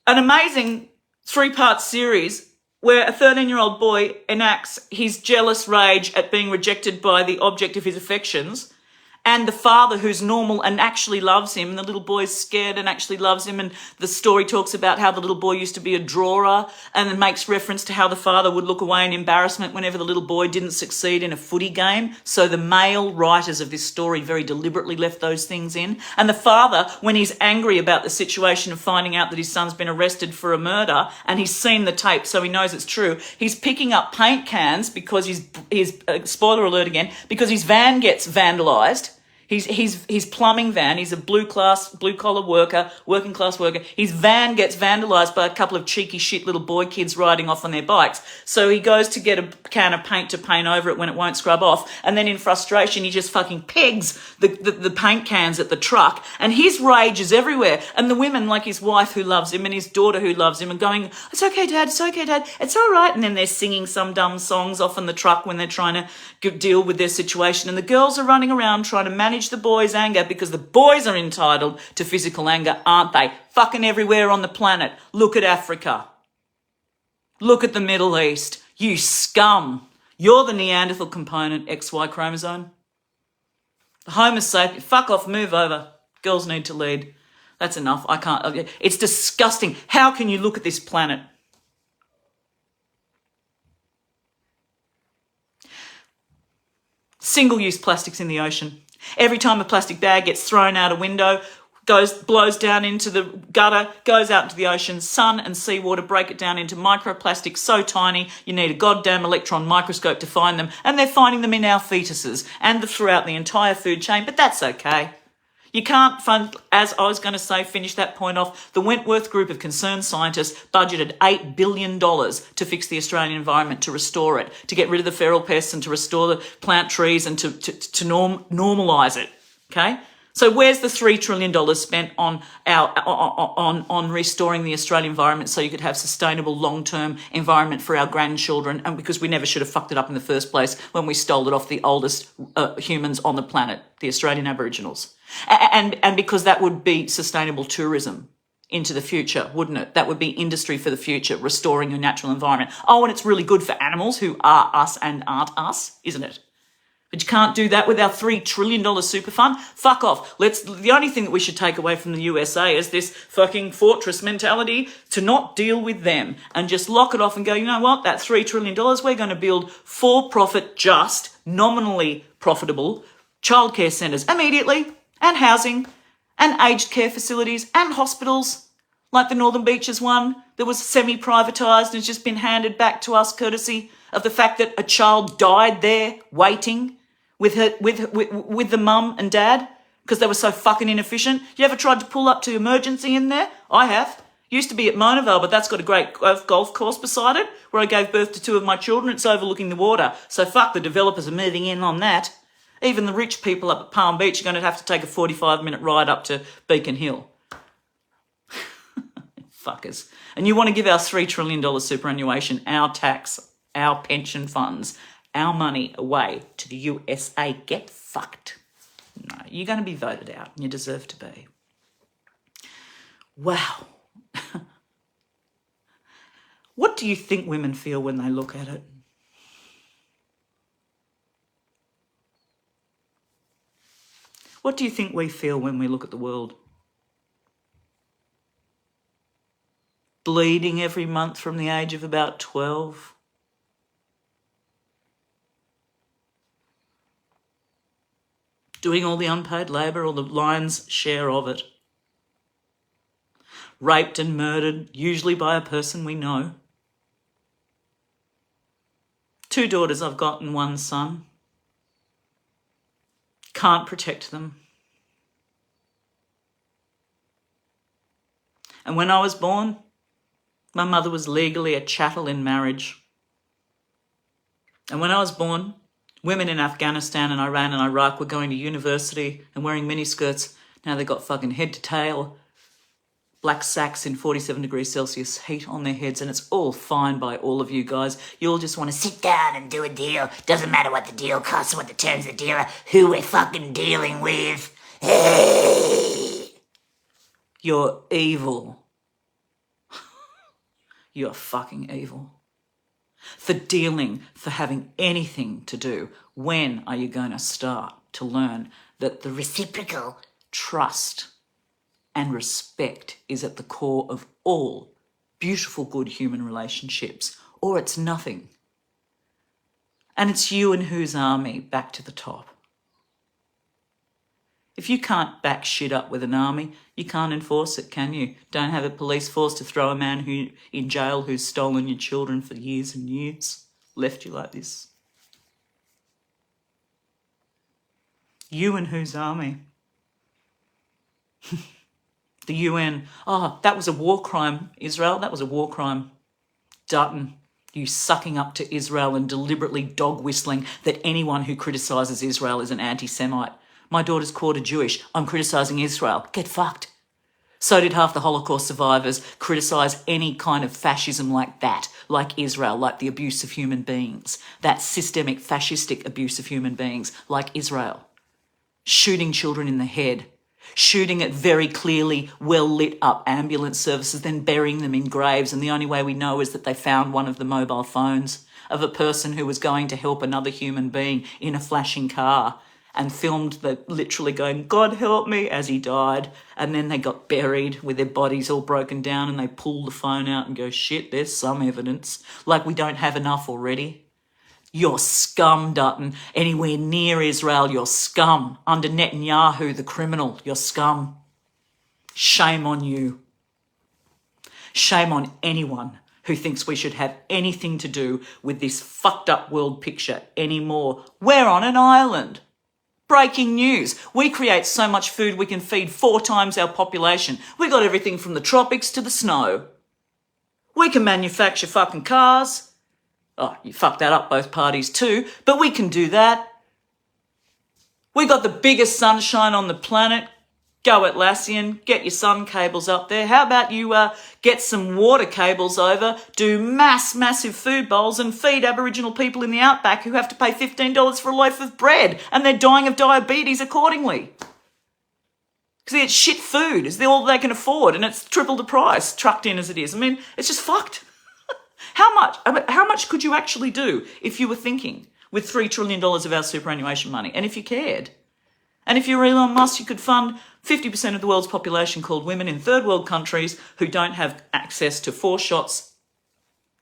an amazing 3-part series where a 13-year-old boy enacts his jealous rage at being rejected by the object of his affections, and the father who's normal and actually loves him, and the little boy's scared and actually loves him, and the story talks about how the little boy used to be a drawer, and it makes reference to how the father would look away in embarrassment whenever the little boy didn't succeed in a footy game. So the male writers of this story very deliberately left those things in. And the father, when he's angry about the situation of finding out that his son's been arrested for a murder, and he's seen the tape so he knows it's true, he's picking up paint cans because his spoiler alert again, because his van gets vandalised. His plumbing van, he's a blue-collar worker, working class worker. His van gets vandalised by a couple of cheeky shit little boy kids riding off on their bikes. So he goes to get a can of paint to paint over it when it won't scrub off. And then in frustration, he just fucking pegs the paint cans at the truck. And his rage is everywhere. And the women, like his wife who loves him and his daughter who loves him, are going, it's okay, Dad, it's okay, Dad, it's all right. And then they're singing some dumb songs off in the truck when they're trying to deal with their situation. And the girls are running around trying to manage the boys' anger because the boys are entitled to physical anger, aren't they? Fucking everywhere on the planet. Look at Africa. Look at the Middle East. You scum. You're the Neanderthal component, XY chromosome. The Homo sapien. Fuck off, move over. Girls need to lead. That's enough. I can't. It's disgusting. How can you look at this planet? Single-use plastics in the ocean. Every time a plastic bag gets thrown out a window, blows down into the gutter, goes out into the ocean, sun and seawater break it down into microplastics so tiny you need a goddamn electron microscope to find them, and they're finding them in our fetuses and throughout the entire food chain, but that's okay. You can't fund, as I was going to say, finish that point off, the Wentworth Group of concerned scientists budgeted $8 billion to fix the Australian environment, to restore it, to get rid of the feral pests and to restore the plant trees and to normalise it, okay? So where's the $3 trillion spent on on restoring the Australian environment so you could have sustainable long-term environment for our grandchildren, and because we never should have fucked it up in the first place when we stole it off the oldest humans on the planet, the Australian Aboriginals. And because that would be sustainable tourism into the future, wouldn't it? That would be industry for the future, restoring your natural environment. Oh, and it's really good for animals who are us and aren't us, isn't it? But you can't do that with our $3 trillion super fund. Fuck off. The only thing that we should take away from the USA is this fucking fortress mentality to not deal with them and just lock it off and go, you know what, that $3 trillion, we're going to build for-profit, just, nominally profitable childcare centres immediately, and housing, and aged care facilities, and hospitals, like the Northern Beaches one that was semi-privatised and has just been handed back to us courtesy of the fact that a child died there waiting with the mum and dad because they were so fucking inefficient. You ever tried to pull up to emergency in there? I have. Used to be at Mona Vale, but that's got a great golf course beside it where I gave birth to two of my children. It's overlooking the water. So fuck, the developers are moving in on that. Even the rich people up at Palm Beach are going to have to take a 45-minute ride up to Beacon Hill. Fuckers. And you want to give our $3 trillion superannuation, our tax, our pension funds, our money away to the USA? Get fucked. No, you're going to be voted out, and you deserve to be. Wow. What do you think women feel when they look at it? What do you think we feel when we look at the world? Bleeding every month from the age of about 12. Doing all the unpaid labour or the lion's share of it. Raped and murdered, usually by a person we know. 2 daughters I've got and 1 son. Can't protect them. And when I was born, my mother was legally a chattel in marriage. And when I was born, women in Afghanistan and Iran and Iraq were going to university and wearing miniskirts. Now they've got fucking head to tail black sacks in 47 degrees Celsius heat on their heads, and it's all fine by all of you guys. You all just want to Sit down and do a deal. Doesn't matter what the deal costs or what the terms of the deal are, who we're fucking dealing with. Hey. You're evil. You're fucking evil. For dealing, for having anything to do. When are you going to start to learn that the Reciprocal. trust and respect is at the core of all beautiful, good human relationships, or it's nothing? And it's you and whose army back to the top. If you can't back shit up with an army, you can't enforce it, can you? Don't have a police force to throw a man in jail who's stolen your children for years and years, left you like this. You and whose army? The UN. Oh, that was a war crime, Israel. That was a war crime. Dutton, you sucking up to Israel and deliberately dog whistling that anyone who criticises Israel is an anti-Semite. My daughter's quarter Jewish. I'm criticising Israel. Get fucked. So did half the Holocaust survivors criticise any kind of fascism like that, like Israel, like the abuse of human beings, that systemic fascistic abuse of human beings, like Israel. Shooting children in the head, shooting at very clearly well-lit up ambulance services, then burying them in graves, and the only way we know is that they found one of the mobile phones of a person who was going to help another human being in a flashing car. and filmed the literally going, God help me, as he died. And then they got buried with their bodies all broken down and they pull the phone out and go, shit, there's some evidence. Like we don't have enough already. You're scum, Dutton. Anywhere near Israel, you're scum. Under Netanyahu, the criminal, you're scum. Shame on you. Shame on anyone who thinks we should have anything to do with this fucked up world picture anymore. We're on an island. Breaking news. We create so much food we can feed 4 times our population. We got everything from the tropics to the snow. We can manufacture fucking cars. Oh, you fucked that up, both parties too, but we can do that. We got the biggest sunshine on the planet. Go Atlassian, get your sun cables up there. How about you get some water cables over, do massive food bowls and feed Aboriginal people in the outback who have to pay $15 for a loaf of bread and they're dying of diabetes accordingly. Because it's shit food. It's all they can afford and it's triple the price, trucked in as it is. I mean, it's just fucked. How much could you actually do if you were thinking with $3 trillion of our superannuation money and if you cared? And if you're Elon Musk, you could fund 50% of the world's population called women in third world countries who don't have access to 4 shots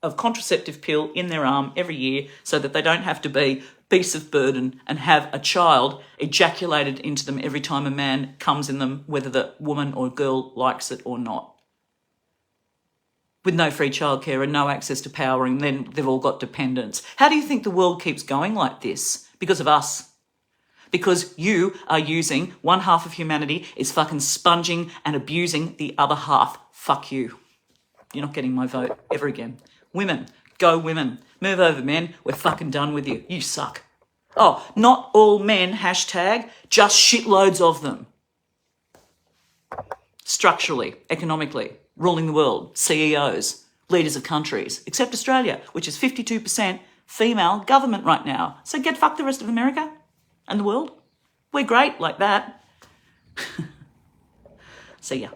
of contraceptive pill in their arm every year so that they don't have to be beasts of burden and have a child ejaculated into them every time a man comes in them, whether the woman or girl likes it or not. With no free childcare and no access to power, and then they've all got dependents. How do you think the world keeps going like this? Because of us. Because you are using one half of humanity is fucking sponging and abusing the other half. Fuck you. You're not getting my vote ever again. Women, go women. Move over, men. We're fucking done with you. You suck. Oh, not all men, hashtag, just shitloads of them. Structurally, economically, ruling the world, CEOs, leaders of countries, except Australia, which is 52% female government right now. So get fucked the rest of America. And the world. We're great like that. See ya.